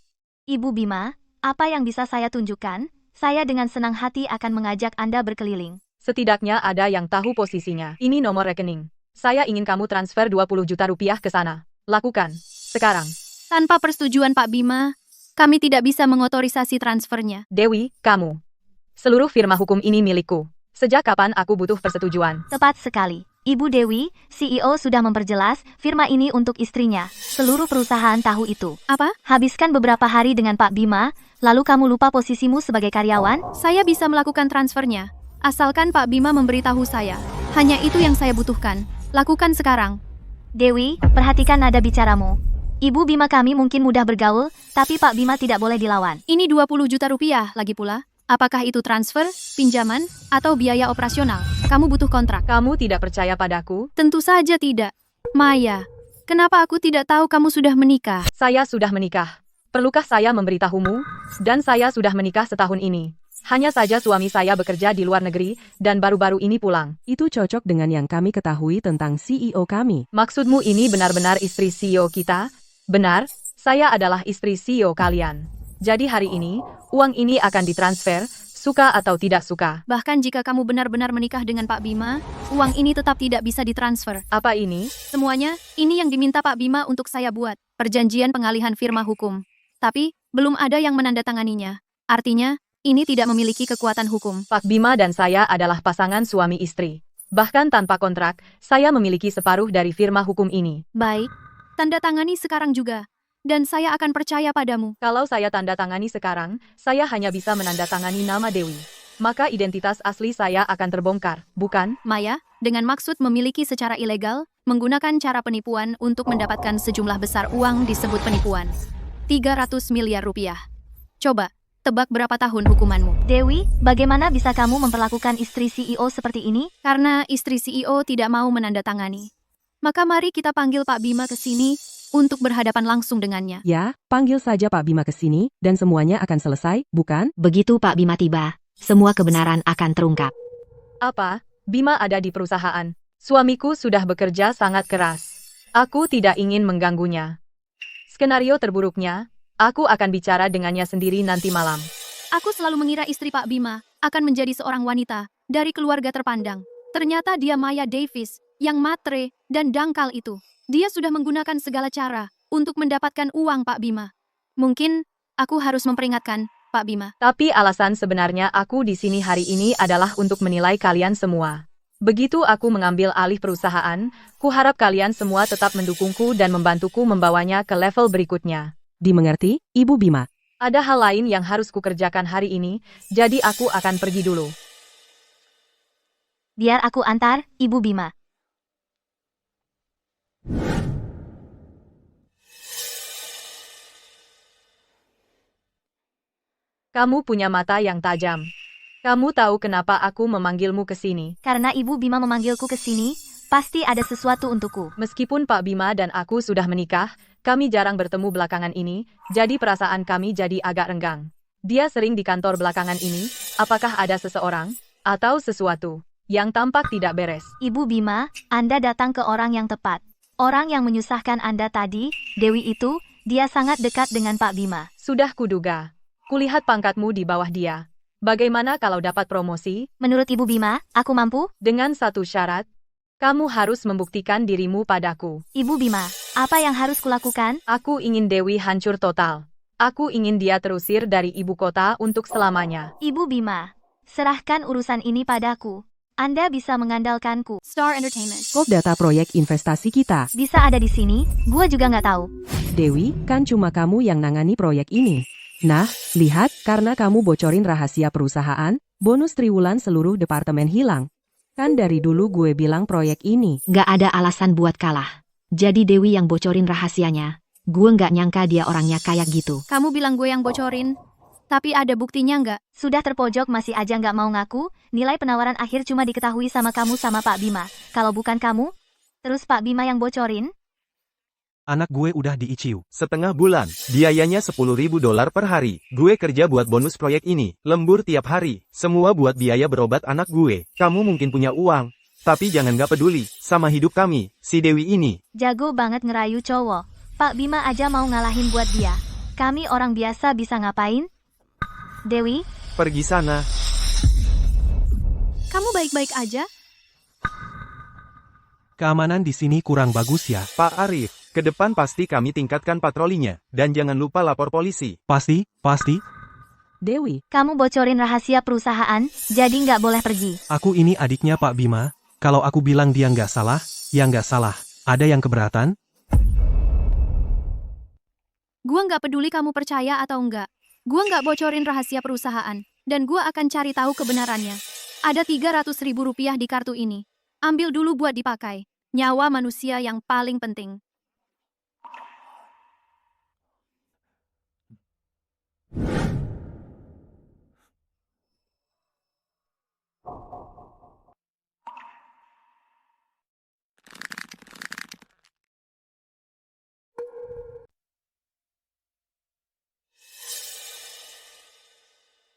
Ibu Bima, apa yang bisa saya tunjukkan? Saya dengan senang hati akan mengajak Anda berkeliling. Setidaknya ada yang tahu posisinya. Ini nomor rekening. Saya ingin kamu transfer 20 juta rupiah ke sana. Lakukan. Sekarang. Tanpa persetujuan Pak Bima, kami tidak bisa mengotorisasi transfernya. Dewi, kamu. Seluruh firma hukum ini milikku. Sejak kapan aku butuh persetujuan? Tepat sekali. Ibu Dewi, CEO sudah memperjelas firma ini untuk istrinya. Seluruh perusahaan tahu itu. Apa? Habiskan beberapa hari dengan Pak Bima, lalu kamu lupa posisimu sebagai karyawan? Saya bisa melakukan transfernya. Asalkan Pak Bima memberitahu saya. Hanya itu yang saya butuhkan. Lakukan sekarang. Dewi, perhatikan nada bicaramu. Ibu Bima kami mungkin mudah bergaul, tapi Pak Bima tidak boleh dilawan. Ini 20 juta rupiah lagi pula. Apakah itu transfer, pinjaman, atau biaya operasional? Kamu butuh kontrak. Kamu tidak percaya padaku? Tentu saja tidak. Maya, kenapa aku tidak tahu kamu sudah menikah? Saya sudah menikah. Perlukah saya memberitahumu? Dan saya sudah menikah setahun ini. Hanya saja suami saya bekerja di luar negeri, dan baru-baru ini pulang. Itu cocok dengan yang kami ketahui tentang CEO kami. Maksudmu ini benar-benar istri CEO kita? Benar, saya adalah istri CEO kalian. Jadi hari ini, uang ini akan ditransfer, suka atau tidak suka. Bahkan jika kamu benar-benar menikah dengan Pak Bima, uang ini tetap tidak bisa ditransfer. Apa ini? Semuanya, ini yang diminta Pak Bima untuk saya buat. Perjanjian pengalihan firma hukum. Tapi, belum ada yang menandatanganinya. Artinya, ini tidak memiliki kekuatan hukum. Pak Bima dan saya adalah pasangan suami istri. Bahkan tanpa kontrak, saya memiliki separuh dari firma hukum ini. Baik, tanda tangani sekarang juga. Dan saya akan percaya padamu. Kalau saya tanda tangani sekarang, saya hanya bisa menandatangani nama Dewi. Maka identitas asli saya akan terbongkar, bukan? Maya, dengan maksud memiliki secara ilegal, menggunakan cara penipuan untuk mendapatkan sejumlah besar uang disebut penipuan. 300 miliar rupiah. Coba, tebak berapa tahun hukumanmu? Dewi, bagaimana bisa kamu memperlakukan istri CEO seperti ini? Karena istri CEO tidak mau menandatangani. Maka mari kita panggil Pak Bima ke sini untuk berhadapan langsung dengannya. Ya, panggil saja Pak Bima ke sini, dan semuanya akan selesai, bukan? Begitu Pak Bima tiba, semua kebenaran akan terungkap. Apa? Bima ada di perusahaan. Suamiku sudah bekerja sangat keras. Aku tidak ingin mengganggunya. Skenario terburuknya, aku akan bicara dengannya sendiri nanti malam. Aku selalu mengira istri Pak Bima akan menjadi seorang wanita dari keluarga terpandang. Ternyata dia Maya Davis, yang matre dan dangkal itu. Dia sudah menggunakan segala cara untuk mendapatkan uang Pak Bima. Mungkin Aku harus memperingatkan, Pak Bima. Tapi alasan sebenarnya aku di sini hari ini adalah untuk menilai kalian semua. Begitu aku mengambil alih perusahaan, kuharap kalian semua tetap mendukungku dan membantuku membawanya ke level berikutnya. Dimengerti, Ibu Bima? Ada hal lain yang harus kukerjakan hari ini, jadi aku akan pergi dulu. Biar aku antar, Ibu Bima. Kamu punya mata yang tajam. Kamu tahu kenapa aku memanggilmu ke sini? Karena Ibu Bima memanggilku ke sini, pasti ada sesuatu untukku. Meskipun Pak Bima dan aku sudah menikah, kami jarang bertemu belakangan ini, jadi perasaan kami jadi agak renggang. Dia sering di kantor belakangan ini, apakah ada seseorang atau sesuatu yang tampak tidak beres? Ibu Bima, Anda datang ke orang yang tepat. Orang yang menyusahkan Anda tadi, Dewi itu, dia sangat dekat dengan Pak Bima. Sudah kuduga. Kulihat pangkatmu di bawah dia. Bagaimana kalau dapat promosi? Menurut Ibu Bima, aku mampu? Dengan satu syarat. Kamu harus membuktikan dirimu padaku. Ibu Bima, apa yang harus kulakukan? Aku ingin Dewi hancur total. Aku ingin dia terusir dari ibu kota untuk selamanya. Ibu Bima, serahkan urusan ini padaku. Anda bisa mengandalkanku. Star Entertainment. Skop data proyek investasi kita. Bisa ada di sini, gua juga nggak tahu. Dewi, kan cuma kamu yang nangani proyek ini. Nah, lihat, karena kamu bocorin rahasia perusahaan, bonus triwulan seluruh departemen hilang. Kan dari dulu gue bilang proyek ini. Nggak ada alasan buat kalah. Jadi Dewi yang bocorin rahasianya. Gue nggak nyangka dia orangnya kayak gitu. Kamu bilang gue yang bocorin, tapi ada buktinya nggak? Sudah terpojok masih aja nggak mau ngaku, nilai penawaran akhir cuma diketahui sama kamu sama Pak Bima. Kalau bukan kamu, terus Pak Bima yang bocorin? Anak gue udah diiciu. Setengah bulan, biayanya $10.000 per hari. Gue kerja buat bonus proyek ini, lembur tiap hari. Semua buat biaya berobat anak gue. Kamu mungkin punya uang, tapi jangan gak peduli sama hidup kami, si Dewi ini. Jago banget ngerayu cowok. Pak Bima aja mau ngalahin buat dia. Kami orang biasa bisa ngapain? Dewi? Pergi sana. Kamu baik-baik aja? Keamanan di sini kurang bagus ya. Pak Arif, ke depan pasti kami tingkatkan patrolinya. Dan jangan lupa lapor polisi. Pasti. Dewi, Kamu bocorin rahasia perusahaan, jadi nggak boleh pergi. aku ini adiknya Pak Bima. Kalau aku bilang dia nggak salah, ya nggak salah. Ada yang keberatan? Gua nggak peduli kamu percaya atau enggak. Gua nggak bocorin rahasia perusahaan, dan gua akan cari tahu kebenarannya. Ada Rp300.000 di kartu ini. Ambil dulu buat dipakai. Nyawa manusia yang paling penting.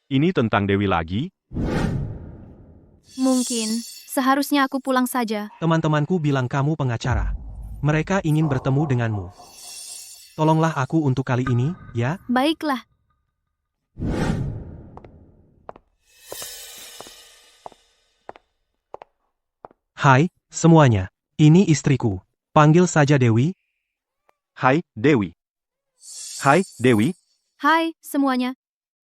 Ini tentang Dewi lagi? Mungkin, seharusnya aku pulang saja. Teman-temanku bilang kamu pengacara. Mereka ingin bertemu denganmu. Tolonglah aku untuk kali ini, ya? Baiklah. Hai, semuanya. Ini istriku. Panggil saja Dewi. Hai, Dewi. Hai, Dewi. Hai, semuanya.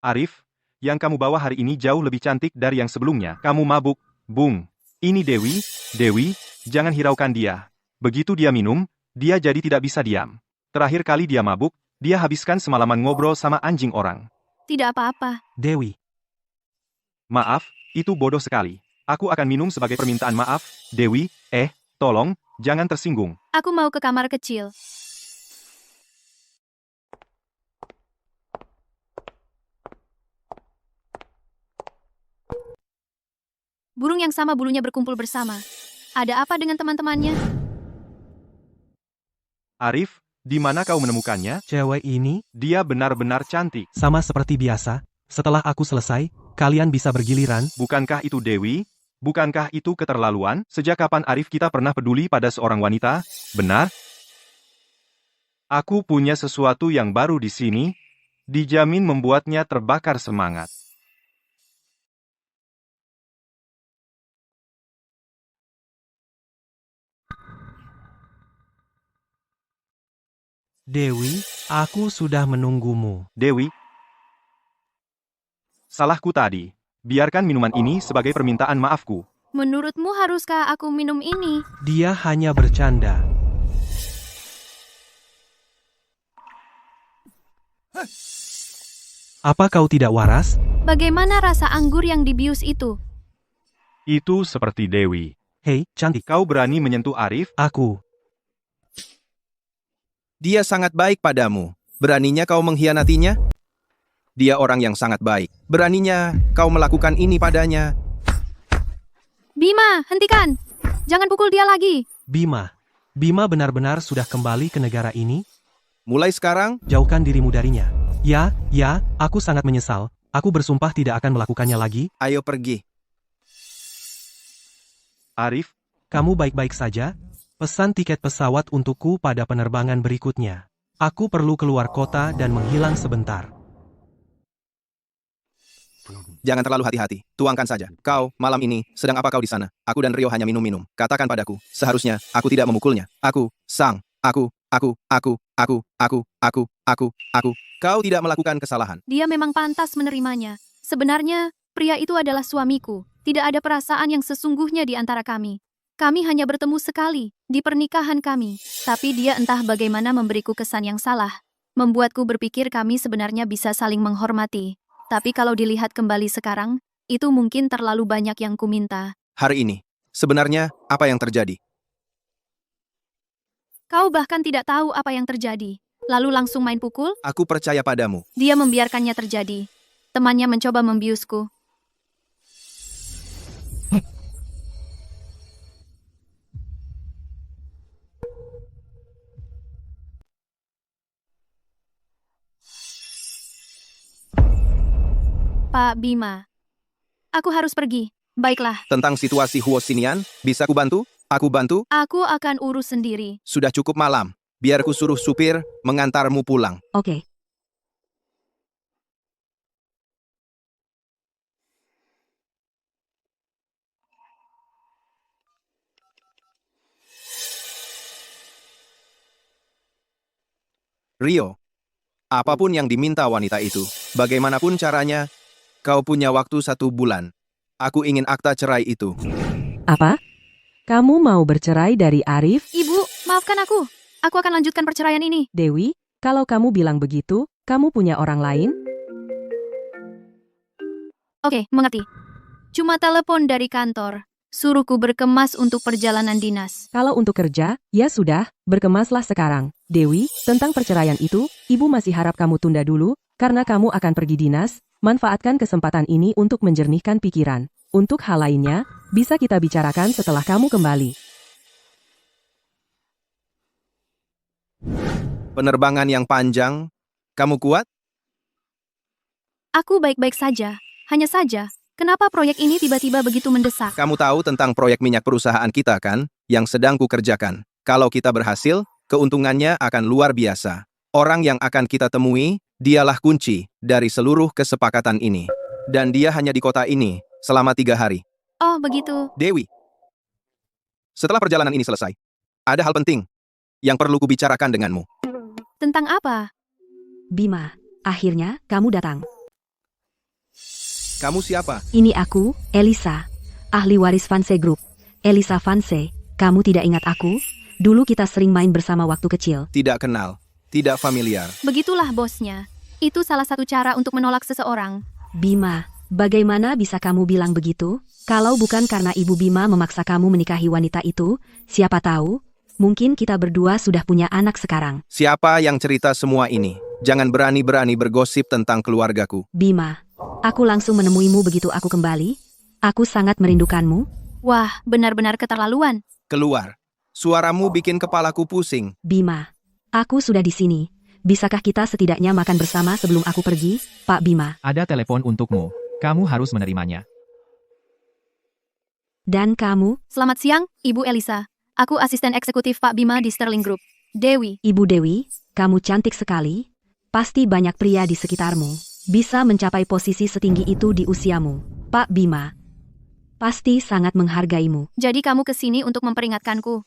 Arif, yang kamu bawa hari ini jauh lebih cantik dari yang sebelumnya. Kamu mabuk, Bung. Ini Dewi. Dewi, jangan hiraukan dia. Begitu dia minum, dia jadi tidak bisa diam. Terakhir kali dia mabuk, dia habiskan semalaman ngobrol sama anjing orang. Tidak apa-apa. Dewi. Maaf, itu bodoh sekali. Aku akan minum sebagai permintaan maaf, Dewi. Tolong, jangan tersinggung. Aku mau ke kamar kecil. Burung yang sama bulunya berkumpul bersama. Ada apa dengan teman-temannya? Arif, di mana kau menemukannya? Cewek ini, Dia benar-benar cantik. sama seperti biasa, setelah aku selesai, kalian bisa bergiliran. Bukankah itu Dewi? Bukankah itu keterlaluan? Sejak kapan Arif kita pernah peduli pada seorang wanita? Benar? Aku punya sesuatu yang baru di sini, dijamin membuatnya terbakar semangat. Dewi, aku sudah menunggumu. Dewi, Salahku tadi. Biarkan minuman ini sebagai permintaan maafku. Menurutmu haruskah aku minum ini? Dia hanya bercanda. Apa kau tidak waras? Bagaimana rasa anggur yang dibius itu? Itu seperti Dewi. Hei, cantik. Kau berani menyentuh Arif? Aku. Dia sangat baik padamu. Beraninya kau mengkhianatinya? Dia orang yang sangat baik. Beraninya kau melakukan ini padanya. Bima, hentikan! Jangan pukul dia lagi. Bima. Bima benar-benar sudah kembali ke negara ini? Mulai sekarang, jauhkan dirimu darinya. Ya, aku sangat menyesal. Aku bersumpah tidak akan melakukannya lagi. Ayo pergi. Arif, kamu baik-baik saja? Pesan tiket pesawat untukku pada penerbangan berikutnya. Aku perlu keluar kota dan menghilang sebentar. Jangan terlalu hati-hati. Tuangkan saja. Kau, malam ini, sedang apa kau di sana? Aku dan Rio hanya minum-minum. Katakan padaku, seharusnya aku tidak memukulnya. Aku. Kau tidak melakukan kesalahan. Dia memang pantas menerimanya. Sebenarnya, pria itu adalah suamiku. Tidak ada perasaan yang sesungguhnya di antara kami. Kami hanya bertemu sekali, di pernikahan kami. Tapi dia entah bagaimana memberiku kesan yang salah. Membuatku berpikir kami sebenarnya bisa saling menghormati. Tapi kalau dilihat kembali sekarang, itu mungkin terlalu banyak yang kuminta. Hari ini, sebenarnya apa yang terjadi? Kau bahkan tidak tahu apa yang terjadi. Lalu langsung main pukul? Aku percaya padamu. Dia membiarkannya terjadi. Temannya mencoba membiusku. Pak Bima. Aku harus pergi. Baiklah. Tentang situasi Huosinian, bisa ku bantu? Aku bantu? Aku akan urus sendiri. Sudah cukup malam. Biar ku suruh supir mengantarmu pulang. Oke. Rio, apapun yang diminta wanita itu, bagaimanapun caranya, kau punya waktu 1 bulan. Aku ingin akta cerai itu. Apa? Kamu mau bercerai dari Arif? Ibu, maafkan aku. Aku akan lanjutkan perceraian ini. Dewi, kalau kamu bilang begitu, kamu punya orang lain? Oke, mengerti. Cuma telepon dari kantor. Suruhku berkemas untuk perjalanan dinas. Kalau untuk kerja, ya sudah, berkemaslah sekarang. Dewi, tentang perceraian itu, ibu masih harap kamu tunda dulu, karena kamu akan pergi dinas. Manfaatkan kesempatan ini untuk menjernihkan pikiran. Untuk hal lainnya, bisa kita bicarakan setelah kamu kembali. Penerbangan yang panjang, kamu kuat? Aku baik-baik saja. Hanya saja, kenapa proyek ini tiba-tiba begitu mendesak? Kamu tahu tentang proyek minyak perusahaan kita kan, yang sedang kukerjakan. Kalau kita berhasil, keuntungannya akan luar biasa. Orang yang akan kita temui, dialah kunci dari seluruh kesepakatan ini. Dan dia hanya di kota ini, selama 3 hari. Oh, begitu. Dewi, setelah perjalanan ini selesai, ada hal penting yang perlu kubicarakan denganmu. Tentang apa? Bima, akhirnya kamu datang. Kamu siapa? Ini aku, Elisa, ahli waris Vanse Group. Elisa Vanse, kamu tidak ingat aku? Dulu kita sering main bersama waktu kecil. Tidak kenal, tidak familiar. Begitulah bosnya. Itu salah satu cara untuk menolak seseorang. Bima, bagaimana bisa kamu bilang begitu? Kalau bukan karena Ibu Bima memaksa kamu menikahi wanita itu, siapa tahu, mungkin kita berdua sudah punya anak sekarang. Siapa yang cerita semua ini? Jangan berani-berani bergosip tentang keluargaku. Bima, aku langsung menemuimu begitu aku kembali. Aku sangat merindukanmu. Wah, benar-benar keterlaluan. Keluar. Suaramu bikin kepalaku pusing. Bima, aku sudah di sini. Bisakah kita setidaknya makan bersama sebelum aku pergi, Pak Bima? Ada telepon untukmu. Kamu harus menerimanya. Dan kamu? Selamat siang, Ibu Elisa. Aku asisten eksekutif Pak Bima di Sterling Group. Dewi. Ibu Dewi, kamu cantik sekali. Pasti banyak pria di sekitarmu. Bisa mencapai posisi setinggi itu di usiamu. Pak Bima pasti sangat menghargaimu. Jadi kamu kesini untuk memperingatkanku.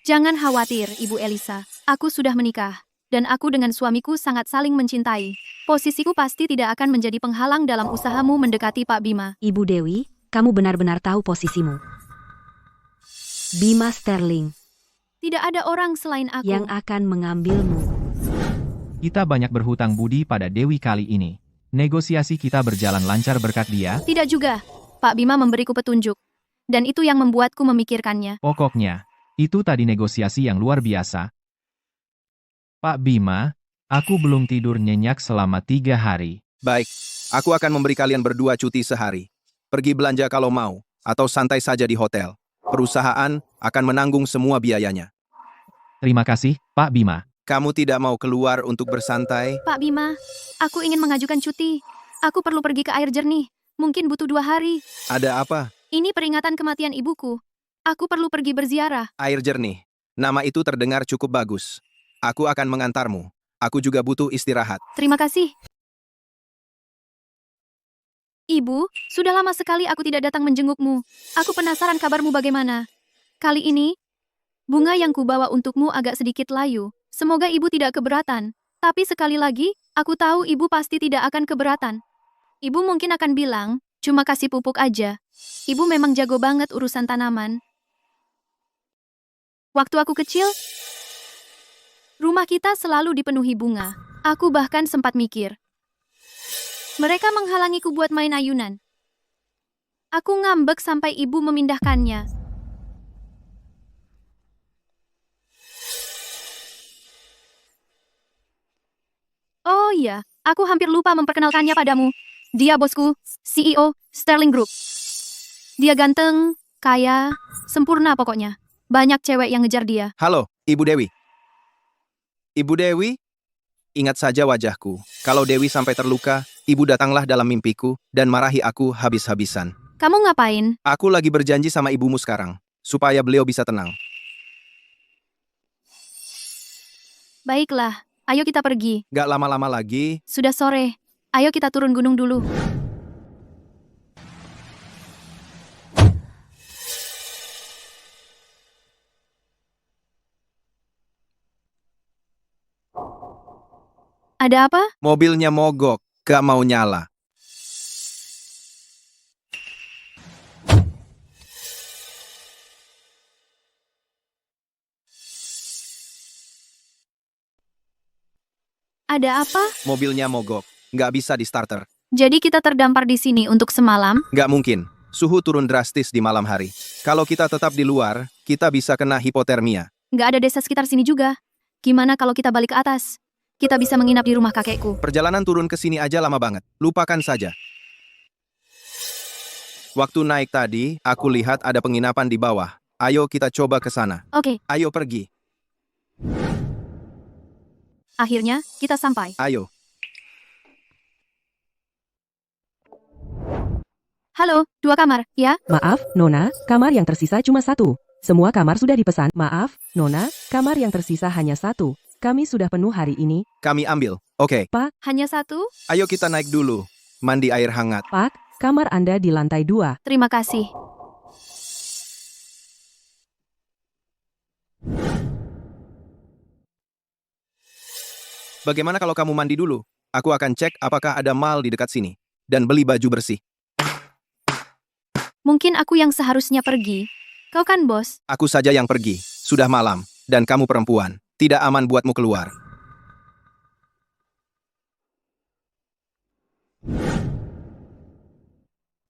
Jangan khawatir, Ibu Elisa. Aku sudah menikah. dan aku dengan suamiku sangat saling mencintai. Posisiku pasti tidak akan menjadi penghalang dalam usahamu mendekati Pak Bima. Ibu Dewi, kamu benar-benar tahu posisimu. Bima Sterling Tidak ada orang selain aku. yang akan mengambilmu. Kita banyak berhutang budi pada Dewi kali ini. Negosiasi kita berjalan lancar berkat dia. Tidak juga. Pak Bima memberiku petunjuk. Dan itu yang membuatku memikirkannya. Pokoknya, itu tadi negosiasi yang luar biasa. Pak Bima, aku belum tidur nyenyak selama 3 hari. Baik, aku akan memberi kalian berdua cuti sehari. Pergi belanja kalau mau, atau santai saja di hotel. Perusahaan akan menanggung semua biayanya. Terima kasih, Pak Bima. Kamu tidak mau keluar untuk bersantai? Pak Bima, aku ingin mengajukan cuti. Aku perlu pergi ke air jernih. Mungkin butuh 2 hari. Ada apa? Ini peringatan kematian ibuku. Aku perlu pergi berziarah. Air jernih. Nama itu terdengar cukup bagus. Aku akan mengantarmu. Aku juga butuh istirahat. Terima kasih. Ibu, sudah lama sekali aku tidak datang menjengukmu. Aku penasaran kabarmu bagaimana. Kali ini, bunga yang kubawa untukmu agak sedikit layu. Semoga ibu tidak keberatan. Tapi sekali lagi, aku tahu ibu pasti tidak akan keberatan. Ibu mungkin akan bilang, cuma kasih pupuk aja. Ibu memang jago banget urusan tanaman. Waktu aku kecil, rumah kita selalu dipenuhi bunga. Aku bahkan sempat mikir, mereka menghalangiku buat main ayunan. Aku ngambek sampai ibu memindahkannya. Oh iya, aku hampir lupa memperkenalkannya padamu. Dia bosku, CEO Sterling Group. Dia ganteng, kaya, sempurna pokoknya. Banyak cewek yang ngejar dia. Halo, Ibu Dewi. Ibu Dewi? Ingat saja wajahku. Kalau Dewi sampai terluka, Ibu datanglah dalam mimpiku dan marahi aku habis-habisan. Kamu ngapain? Aku lagi berjanji sama ibumu sekarang, supaya beliau bisa tenang. Baiklah, ayo kita pergi. Gak lama-lama lagi. Sudah sore. Ayo kita turun gunung dulu. Ada apa? Mobilnya mogok, gak mau nyala. Ada apa? Mobilnya mogok, gak bisa di starter. Jadi kita terdampar di sini untuk semalam? Gak mungkin, suhu turun drastis di malam hari. Kalau kita tetap di luar, kita bisa kena hipotermia. Nggak ada desa sekitar sini juga. Gimana kalau kita balik ke atas? Kita bisa menginap di rumah kakekku. Perjalanan turun ke sini aja lama banget, lupakan saja. Waktu naik tadi, aku lihat ada penginapan di bawah. Ayo kita coba ke sana. Oke. Ayo pergi. Akhirnya, kita sampai. Ayo. Halo, 2 kamar, ya? Maaf, Nona, kamar yang tersisa cuma 1. Semua kamar sudah dipesan. Maaf, Nona, kamar yang tersisa hanya 1. Kami sudah penuh hari ini. Kami ambil. Oke. Pak, Hanya 1? Ayo kita naik dulu. Mandi air hangat. Pak, kamar Anda di lantai 2. Terima kasih. Bagaimana kalau kamu mandi dulu? Aku akan cek apakah ada mall di dekat sini. Dan beli baju bersih. Mungkin aku yang seharusnya pergi. Kau kan, bos? Aku saja yang pergi. Sudah malam. Dan kamu perempuan. Tidak aman buatmu keluar.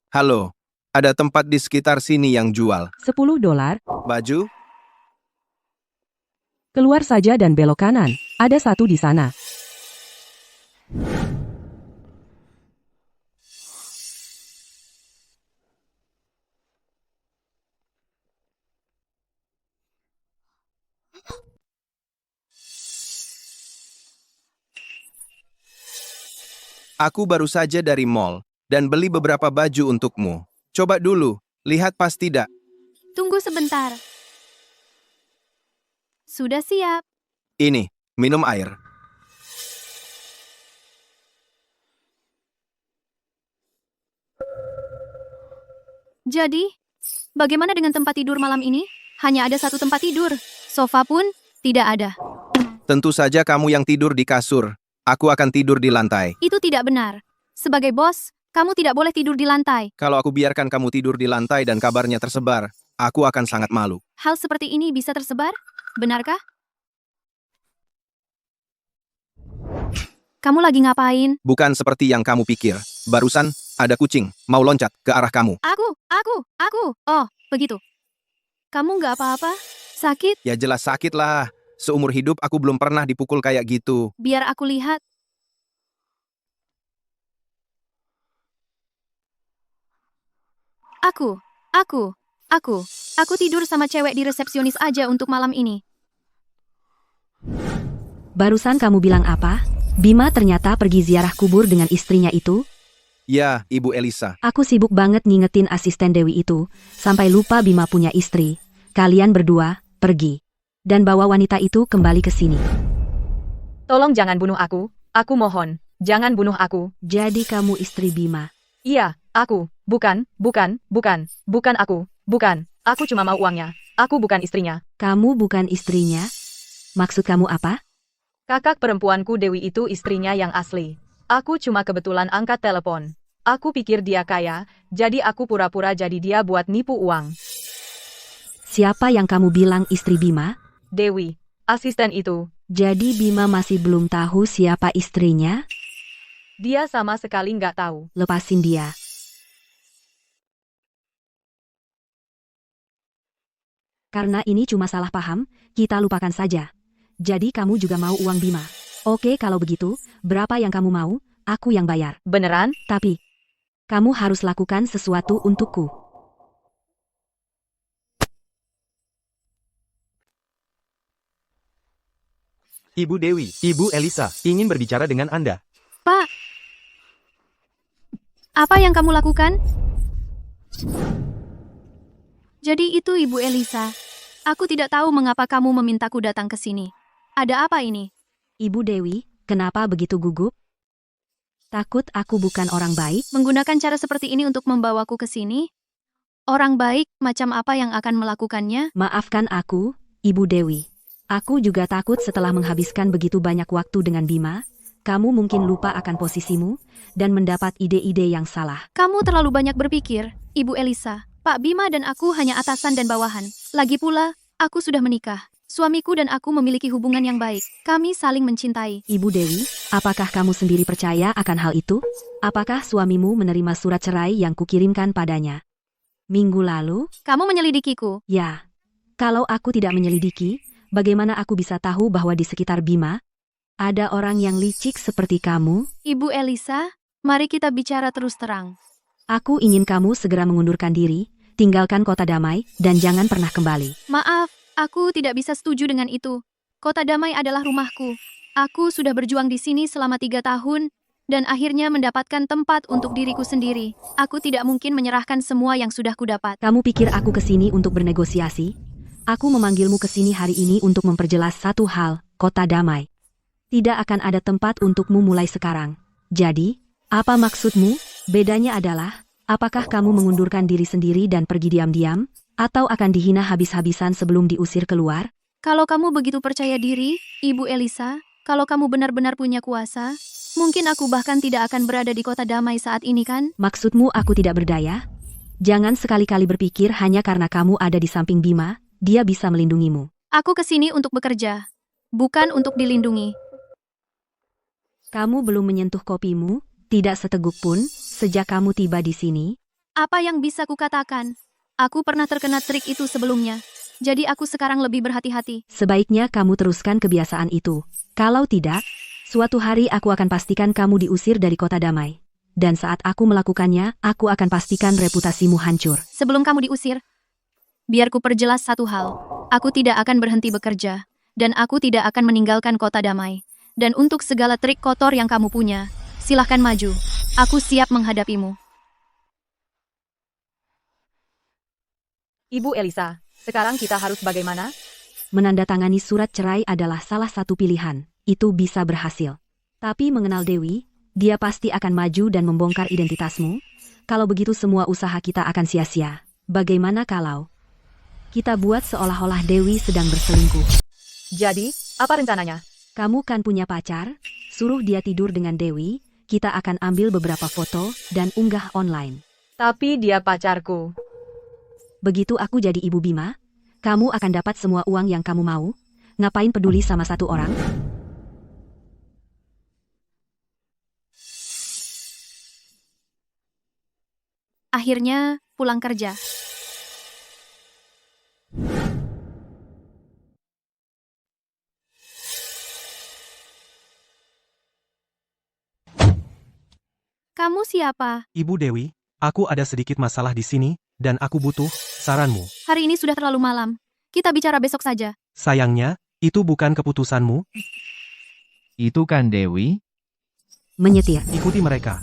Halo. Ada tempat di sekitar sini yang jual. $10. Baju? Keluar saja dan belok kanan. Ada 1 di sana. Aku baru saja dari mall dan beli beberapa baju untukmu. Coba dulu, lihat pas tidak. Tunggu sebentar. Sudah siap. Ini, minum air. Jadi, bagaimana dengan tempat tidur malam ini? Hanya ada 1 tempat tidur. Sofa pun tidak ada. Tentu saja kamu yang tidur di kasur. Aku akan tidur di lantai. Itu tidak benar. Sebagai bos, kamu tidak boleh tidur di lantai. Kalau aku biarkan kamu tidur di lantai dan kabarnya tersebar, aku akan sangat malu. Hal seperti ini bisa tersebar? Benarkah? Kamu lagi ngapain? Bukan seperti yang kamu pikir. Barusan, ada kucing, mau loncat ke arah kamu. Aku. Oh, begitu. Kamu nggak apa-apa? Sakit? Ya jelas sakit lah. Seumur hidup aku belum pernah dipukul kayak gitu. Biar aku lihat. Aku tidur sama cewek di resepsionis aja untuk malam ini. Barusan kamu bilang apa? Bima ternyata pergi ziarah kubur dengan istrinya itu? Ya, Ibu Elisa. Aku sibuk banget ngingetin asisten Dewi itu, sampai lupa Bima punya istri. Kalian berdua, pergi. Dan bawa wanita itu kembali ke sini. Tolong jangan bunuh aku mohon, jangan bunuh aku. Jadi kamu istri Bima? Iya, aku. Bukan aku. Aku cuma mau uangnya. Aku bukan istrinya. Kamu bukan istrinya? Maksud kamu apa? Kakak perempuanku Dewi itu istrinya yang asli. Aku cuma kebetulan angkat telepon. Aku pikir dia kaya, jadi aku pura-pura jadi dia buat nipu uang. Siapa yang kamu bilang istri Bima? Dewi, asisten itu. Jadi Bima masih belum tahu siapa istrinya? Dia sama sekali nggak tahu. Lepasin dia. Karena ini cuma salah paham, kita lupakan saja. Jadi kamu juga mau uang Bima? Oke, kalau begitu, berapa yang kamu mau? Aku yang bayar. Beneran? Tapi, kamu harus lakukan sesuatu untukku. Ibu Dewi, Ibu Elisa, ingin berbicara dengan Anda. Pak, apa yang kamu lakukan? Jadi itu Ibu Elisa. Aku tidak tahu mengapa kamu memintaku datang ke sini. Ada apa ini? Ibu Dewi, kenapa begitu gugup? Takut aku bukan orang baik? Menggunakan cara seperti ini untuk membawaku ke sini? Orang baik macam apa yang akan melakukannya? Maafkan aku, Ibu Dewi. Aku juga takut setelah menghabiskan begitu banyak waktu dengan Bima, kamu mungkin lupa akan posisimu dan mendapat ide-ide yang salah. Kamu terlalu banyak berpikir, Ibu Elisa. Pak Bima dan aku hanya atasan dan bawahan. Lagi pula, aku sudah menikah. Suamiku dan aku memiliki hubungan yang baik. Kami saling mencintai. Ibu Dewi, apakah kamu sendiri percaya akan hal itu? Apakah suamimu menerima surat cerai yang kukirimkan padanya minggu lalu? Kamu menyelidikiku? Ya. Kalau aku tidak menyelidiki, bagaimana aku bisa tahu bahwa di sekitar Bima ada orang yang licik seperti kamu? Ibu Elisa, mari kita bicara terus terang. Aku ingin kamu segera mengundurkan diri, tinggalkan Kota Damai, dan jangan pernah kembali. Maaf. Aku tidak bisa setuju dengan itu. Kota Damai adalah rumahku. Aku sudah berjuang di sini selama 3 tahun, dan akhirnya mendapatkan tempat untuk diriku sendiri. Aku tidak mungkin menyerahkan semua yang sudah kudapat. Kamu pikir aku kesini untuk bernegosiasi? Aku memanggilmu kesini hari ini untuk memperjelas satu hal, Kota Damai. Tidak akan ada tempat untukmu mulai sekarang. Jadi, apa maksudmu? Bedanya adalah, apakah kamu mengundurkan diri sendiri dan pergi diam-diam? Atau akan dihina habis-habisan sebelum diusir keluar? Kalau kamu begitu percaya diri, Ibu Elisa, kalau kamu benar-benar punya kuasa, mungkin aku bahkan tidak akan berada di Kota Damai saat ini kan? Maksudmu aku tidak berdaya? Jangan sekali-kali berpikir hanya karena kamu ada di samping Bima, dia bisa melindungimu. Aku kesini untuk bekerja, bukan untuk dilindungi. Kamu belum menyentuh kopimu, tidak seteguk pun, sejak kamu tiba di sini. Apa yang bisa kukatakan? Aku pernah terkena trik itu sebelumnya, jadi aku sekarang lebih berhati-hati. Sebaiknya kamu teruskan kebiasaan itu. Kalau tidak, suatu hari aku akan pastikan kamu diusir dari Kota Damai. Dan saat aku melakukannya, aku akan pastikan reputasimu hancur. Sebelum kamu diusir, biar ku perjelas satu hal. Aku tidak akan berhenti bekerja, dan aku tidak akan meninggalkan Kota Damai. Dan untuk segala trik kotor yang kamu punya, silahkan maju. Aku siap menghadapimu. Ibu Elisa, sekarang kita harus bagaimana? Menandatangani surat cerai adalah salah satu pilihan. Itu bisa berhasil. Tapi mengenal Dewi, dia pasti akan maju dan membongkar identitasmu. Kalau begitu semua usaha kita akan sia-sia. Bagaimana kalau kita buat seolah-olah Dewi sedang berselingkuh? Jadi, apa rencananya? Kamu kan punya pacar? Suruh dia tidur dengan Dewi, kita akan ambil beberapa foto dan unggah online. Tapi dia pacarku. Begitu aku jadi ibu Bima, kamu akan dapat semua uang yang kamu mau. Ngapain peduli sama satu orang? Akhirnya, pulang kerja. Kamu siapa? Ibu Dewi, aku ada sedikit masalah di sini, dan aku butuh saranmu. Hari ini sudah terlalu malam. Kita bicara besok saja. Sayangnya, itu bukan keputusanmu. Itu kan Dewi? Menyetir. Ikuti mereka.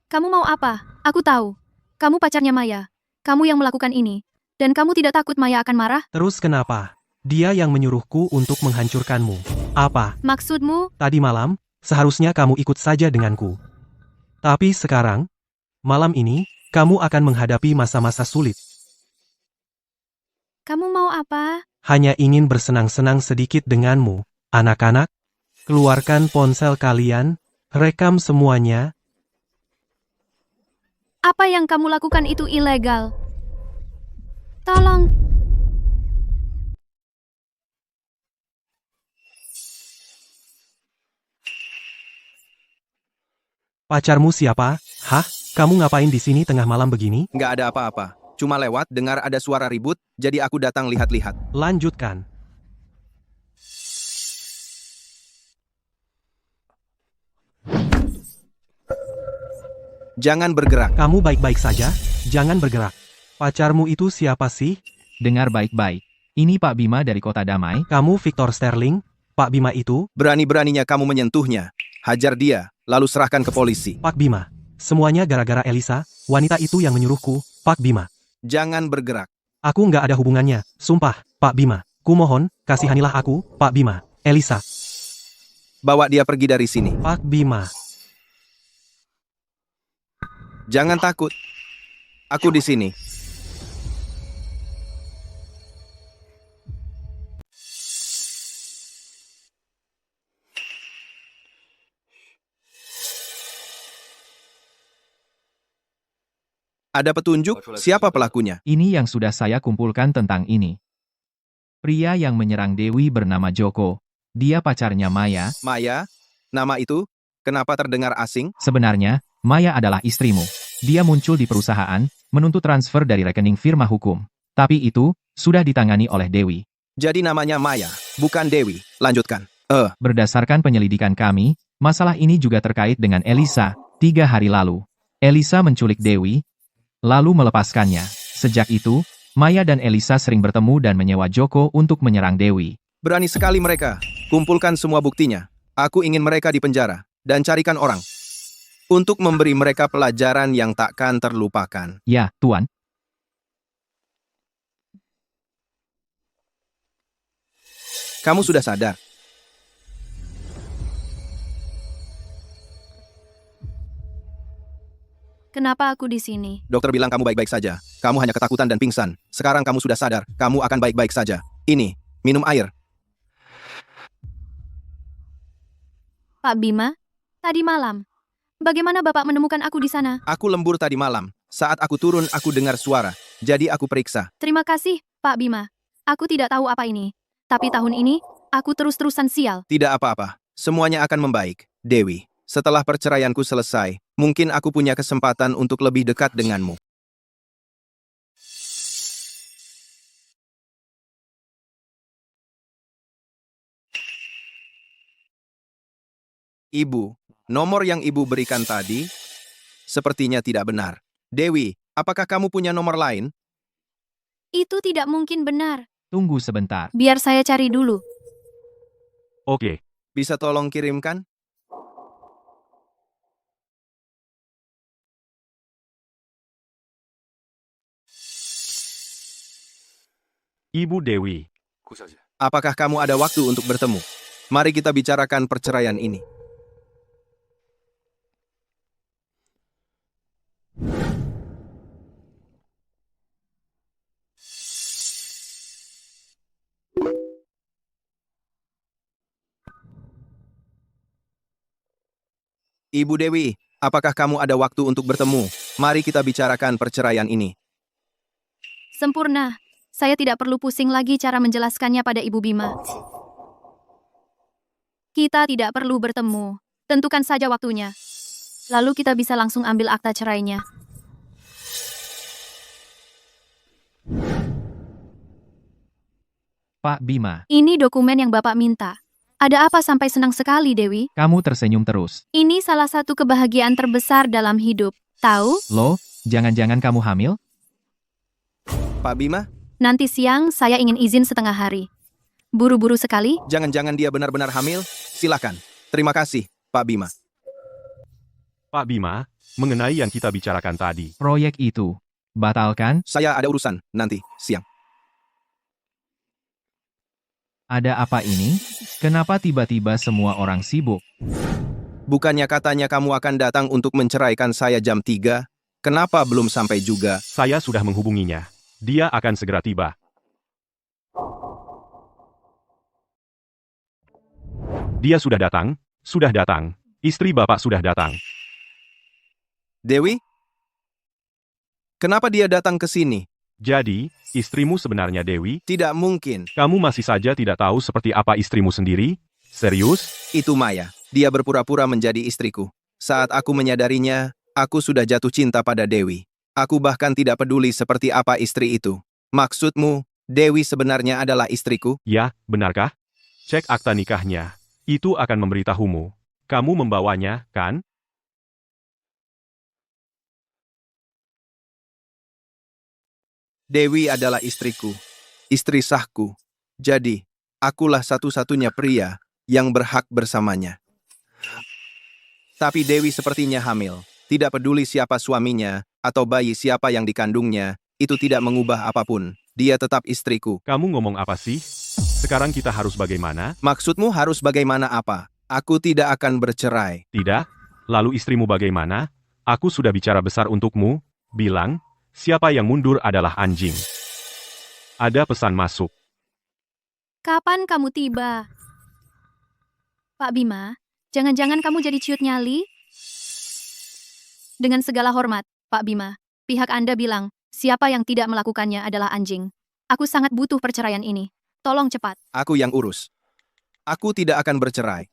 Kamu mau apa? Aku tahu. Kamu pacarnya Maya. Kamu yang melakukan ini. Dan kamu tidak takut Maya akan marah? Terus kenapa? Dia yang menyuruhku untuk menghancurkanmu. Apa? Maksudmu? Tadi malam, seharusnya kamu ikut saja denganku. Tapi sekarang, malam ini, kamu akan menghadapi masa-masa sulit. Kamu mau apa? Hanya ingin bersenang-senang sedikit denganmu, anak-anak. Keluarkan ponsel kalian, rekam semuanya. Apa yang kamu lakukan itu ilegal. Tolong. Pacarmu siapa? Hah? Kamu ngapain di sini tengah malam begini? Nggak ada apa-apa. Cuma lewat dengar ada suara ribut, jadi aku datang lihat-lihat. Lanjutkan. Jangan bergerak. Kamu baik-baik saja? Jangan bergerak. Pacarmu itu siapa sih? Dengar baik-baik. Ini Pak Bima dari Kota Damai. Kamu Victor Sterling? Pak Bima itu? Berani-beraninya kamu menyentuhnya. Hajar dia, lalu serahkan ke polisi. Pak Bima. Semuanya gara-gara Elisa, wanita itu yang menyuruhku, Pak Bima. Jangan bergerak. Aku nggak ada hubungannya, sumpah, Pak Bima. Kumohon, kasihanilah aku, Pak Bima. Elisa. Bawa dia pergi dari sini. Pak Bima. Jangan takut. Aku di sini. Ada petunjuk siapa pelakunya? Ini yang sudah saya kumpulkan tentang ini. Pria yang menyerang Dewi bernama Joko. Dia pacarnya Maya. Maya? Nama itu? Kenapa terdengar asing? Sebenarnya, Maya adalah istrimu. Dia muncul di perusahaan, menuntut transfer dari rekening firma hukum. Tapi itu, sudah ditangani oleh Dewi. Jadi namanya Maya, bukan Dewi. Lanjutkan. Berdasarkan penyelidikan kami, masalah ini juga terkait dengan Elisa, 3 hari lalu. Elisa menculik Dewi, lalu melepaskannya. Sejak itu, Maya dan Elisa sering bertemu dan menyewa Joko untuk menyerang Dewi. Berani sekali mereka. Kumpulkan semua buktinya. Aku ingin mereka dipenjara. Dan carikan orang. Untuk memberi mereka pelajaran yang takkan terlupakan. Ya, Tuan. Kamu sudah sadar. Kenapa aku di sini? Dokter bilang kamu baik-baik saja. Kamu hanya ketakutan dan pingsan. Sekarang kamu sudah sadar. Kamu akan baik-baik saja. Ini, minum air. Pak Bima, tadi malam. Bagaimana Bapak menemukan aku di sana? Aku lembur tadi malam. Saat aku turun, aku dengar suara. Jadi aku periksa. Terima kasih, Pak Bima. Aku tidak tahu apa ini. Tapi tahun ini, aku terus-terusan sial. Tidak apa-apa. Semuanya akan membaik. Dewi, setelah perceraianku selesai, mungkin aku punya kesempatan untuk lebih dekat denganmu. Ibu, nomor yang ibu berikan tadi sepertinya tidak benar. Dewi, apakah kamu punya nomor lain? Itu tidak mungkin benar. Tunggu sebentar. Biar saya cari dulu. Oke. Bisa tolong kirimkan? Ibu Dewi. Apakah kamu ada waktu untuk bertemu? Mari kita bicarakan perceraian ini. Ibu Dewi, apakah kamu ada waktu untuk bertemu? Mari kita bicarakan perceraian ini. Sempurna. Saya tidak perlu pusing lagi cara menjelaskannya pada Ibu Bima. Kita tidak perlu bertemu. Tentukan saja waktunya. Lalu kita bisa langsung ambil akta cerainya. Pak Bima, Ini dokumen yang Bapak minta. Ada apa sampai senang sekali, Dewi? kamu tersenyum terus. Ini salah satu kebahagiaan terbesar dalam hidup. Tahu? Loh, jangan-jangan kamu hamil? Pak Bima, Nanti siang saya ingin izin setengah hari. Buru-buru sekali? jangan-jangan dia benar-benar hamil? Silakan. Terima kasih, Pak Bima. Pak Bima, mengenai yang kita bicarakan tadi. Proyek itu, batalkan? Saya ada urusan nanti siang. Ada apa ini? Kenapa tiba-tiba semua orang sibuk? Bukannya katanya kamu akan datang untuk menceraikan saya jam 3? Kenapa belum sampai juga? Saya sudah menghubunginya. Dia akan segera tiba. Dia sudah datang, sudah datang. Istri Bapak sudah datang. Dewi? Kenapa dia datang ke sini? Jadi, istrimu sebenarnya Dewi? Tidak mungkin. Kamu masih saja tidak tahu seperti apa istrimu sendiri? Serius? Itu Maya. Dia berpura-pura menjadi istriku. Saat aku menyadarinya, aku sudah jatuh cinta pada Dewi. Aku bahkan tidak peduli seperti apa istri itu. Maksudmu, Dewi sebenarnya adalah istriku? Ya, benarkah? Cek akta nikahnya. Itu akan memberitahumu. Kamu membawanya, kan? Dewi adalah istriku, istri sahku. Jadi, akulah satu-satunya pria yang berhak bersamanya. Tapi Dewi sepertinya hamil. Tidak peduli siapa suaminya atau bayi siapa yang dikandungnya, itu tidak mengubah apapun. Dia tetap istriku. Kamu ngomong apa sih? Sekarang kita harus bagaimana? Maksudmu harus bagaimana apa? Aku tidak akan bercerai. Tidak? Lalu istrimu bagaimana? Aku sudah bicara besar untukmu. Bilang, siapa yang mundur adalah anjing. Ada pesan masuk. Kapan kamu tiba? Pak Bima, jangan-jangan kamu jadi ciut nyali? Dengan segala hormat, Pak Bima, pihak Anda bilang, siapa yang tidak melakukannya adalah anjing. Aku sangat butuh perceraian ini. Tolong cepat. Aku yang urus. Aku tidak akan bercerai.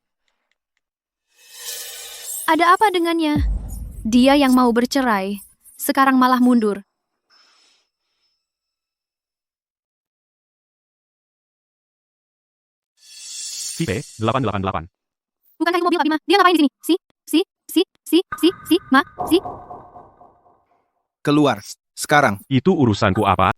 Ada apa dengannya? Dia yang mau bercerai, sekarang malah mundur. VIP 888. Bukankah ini mobil Pak Bima? Dia ngapain di sini? Si. Keluar. Sekarang. Itu urusanku apa?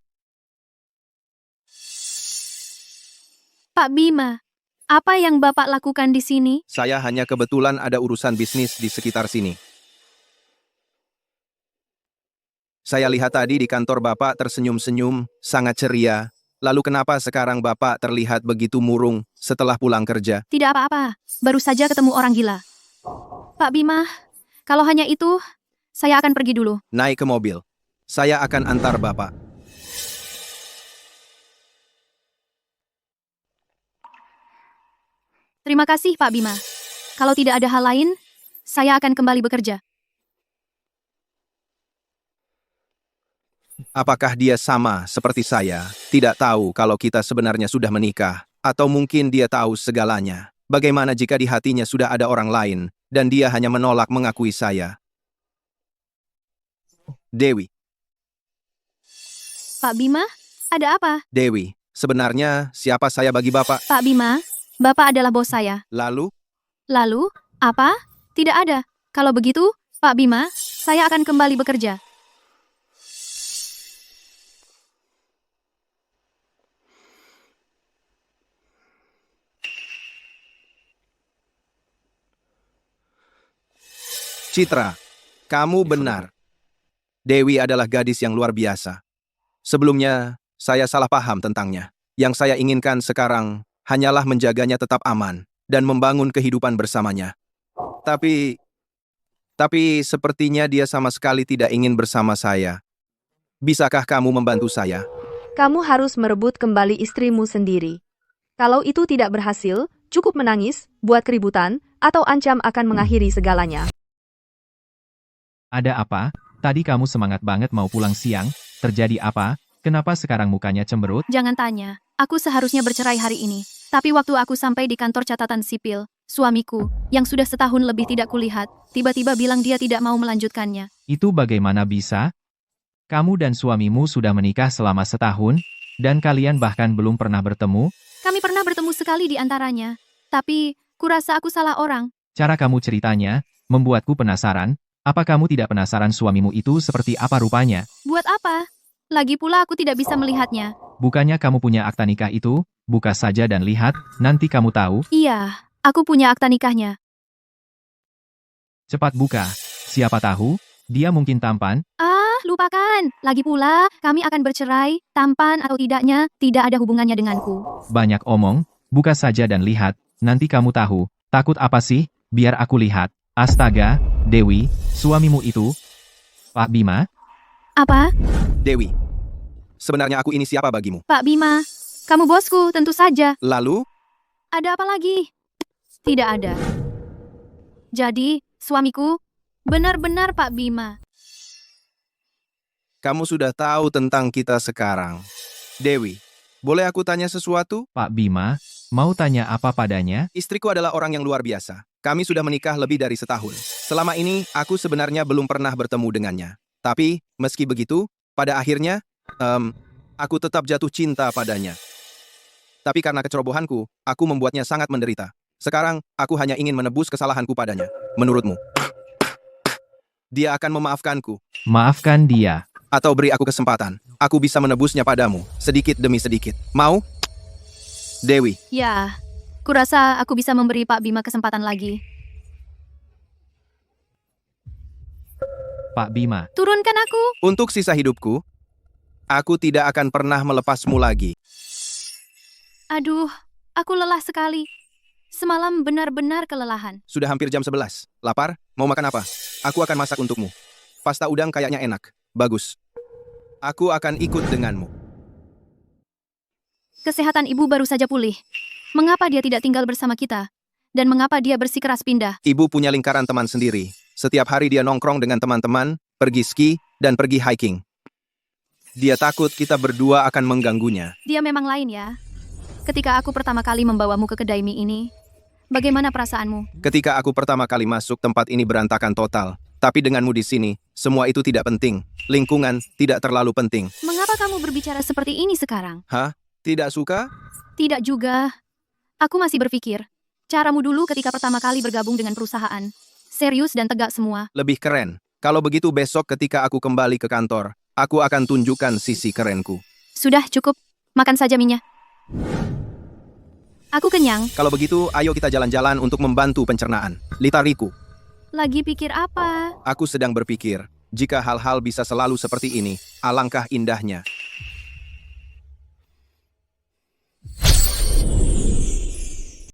Pak Bima, apa yang Bapak lakukan di sini? Saya hanya kebetulan ada urusan bisnis di sekitar sini. Saya lihat tadi di kantor Bapak tersenyum-senyum, sangat ceria. Lalu kenapa sekarang Bapak terlihat begitu murung setelah pulang kerja? Tidak apa-apa, baru saja ketemu orang gila. Pak Bima, kalau hanya itu, saya akan pergi dulu. Naik ke mobil. Saya akan antar Bapak. Terima kasih, Pak Bima. Kalau tidak ada hal lain, saya akan kembali bekerja. Apakah dia sama seperti saya? Tidak tahu kalau kita sebenarnya sudah menikah. Atau mungkin dia tahu segalanya. Bagaimana jika di hatinya sudah ada orang lain, dan dia hanya menolak mengakui saya? Dewi. Pak Bima, ada apa? Dewi, sebenarnya siapa saya bagi Bapak? Pak Bima, Bapak adalah bos saya. Lalu? Lalu, apa? Tidak ada. Kalau begitu, Pak Bima, saya akan kembali bekerja. Citra, kamu benar. Dewi adalah gadis yang luar biasa. Sebelumnya, saya salah paham tentangnya. Yang saya inginkan sekarang hanyalah menjaganya tetap aman dan membangun kehidupan bersamanya. Tapi sepertinya dia sama sekali tidak ingin bersama saya. Bisakah kamu membantu saya? Kamu harus merebut kembali istrimu sendiri. Kalau itu tidak berhasil, cukup menangis, buat keributan, atau ancam akan mengakhiri segalanya. Ada apa? Tadi kamu semangat banget mau pulang siang, terjadi apa? Kenapa sekarang mukanya cemberut? Jangan tanya, aku seharusnya bercerai hari ini. Tapi waktu aku sampai di kantor catatan sipil, suamiku, yang sudah setahun lebih tidak kulihat, tiba-tiba bilang dia tidak mau melanjutkannya. Itu bagaimana bisa? Kamu dan suamimu sudah menikah selama setahun, dan kalian bahkan belum pernah bertemu? Kami pernah bertemu sekali di antaranya. Tapi, kurasa aku salah orang. Cara kamu ceritanya, membuatku penasaran. Apa kamu tidak penasaran suamimu itu seperti apa rupanya? Buat apa? Lagi pula aku tidak bisa melihatnya. Bukannya kamu punya akta nikah itu? Buka saja dan lihat, nanti kamu tahu. Iya, aku punya akta nikahnya. Cepat buka. Siapa tahu, dia mungkin tampan. Lupakan. Lagi pula, kami akan bercerai, tampan atau tidaknya, tidak ada hubungannya denganku. Banyak omong, buka saja dan lihat, nanti kamu tahu. Takut apa sih? Biar aku lihat. Astaga, Dewi, suamimu itu. Pak Bima? Apa? Dewi, sebenarnya aku ini siapa bagimu? Pak Bima, kamu bosku, tentu saja. Lalu? Ada apa lagi? Tidak ada. Jadi, suamiku, benar-benar Pak Bima. Kamu sudah tahu tentang kita sekarang. Dewi, boleh aku tanya sesuatu? Pak Bima, mau tanya apa padanya? Istriku adalah orang yang luar biasa. Kami sudah menikah lebih dari setahun. Selama ini, aku sebenarnya belum pernah bertemu dengannya. Tapi, meski begitu, pada akhirnya, aku tetap jatuh cinta padanya. Tapi karena kecerobohanku, aku membuatnya sangat menderita. Sekarang, aku hanya ingin menebus kesalahanku padanya. Menurutmu, dia akan memaafkanku? Maafkan dia. Atau beri aku kesempatan, aku bisa menebusnya padamu, sedikit demi sedikit. Mau? Dewi. Ya, kurasa aku bisa memberi Pak Bima kesempatan lagi. Pak Bima. Turunkan aku. Untuk sisa hidupku, aku tidak akan pernah melepasmu lagi. Aduh, aku lelah sekali. Semalam benar-benar kelelahan. Sudah hampir jam 11. Lapar? Mau makan apa? Aku akan masak untukmu. Pasta udang kayaknya enak. Bagus. Aku akan ikut denganmu. Kesehatan ibu baru saja pulih. Mengapa dia tidak tinggal bersama kita? Dan mengapa dia bersikeras pindah? Ibu punya lingkaran teman sendiri. Setiap hari dia nongkrong dengan teman-teman, pergi ski, dan pergi hiking. Dia takut kita berdua akan mengganggunya. Dia memang lain ya. Ketika aku pertama kali membawamu ke kedai mie ini, bagaimana perasaanmu? Ketika aku pertama kali masuk, tempat ini berantakan total. Tapi denganmu di sini, semua itu tidak penting. Lingkungan tidak terlalu penting. Mengapa kamu berbicara seperti ini sekarang? Hah? Tidak suka? Tidak juga. Aku masih berpikir, caramu dulu ketika pertama kali bergabung dengan perusahaan. Serius dan tegak semua. Lebih keren. Kalau begitu besok ketika aku kembali ke kantor, aku akan tunjukkan sisi kerenku. Sudah cukup, makan saja minyak. Aku kenyang. Kalau begitu, ayo kita jalan-jalan untuk membantu pencernaan. Litariku. Lagi pikir apa? Aku sedang berpikir, jika hal-hal bisa selalu seperti ini, alangkah indahnya.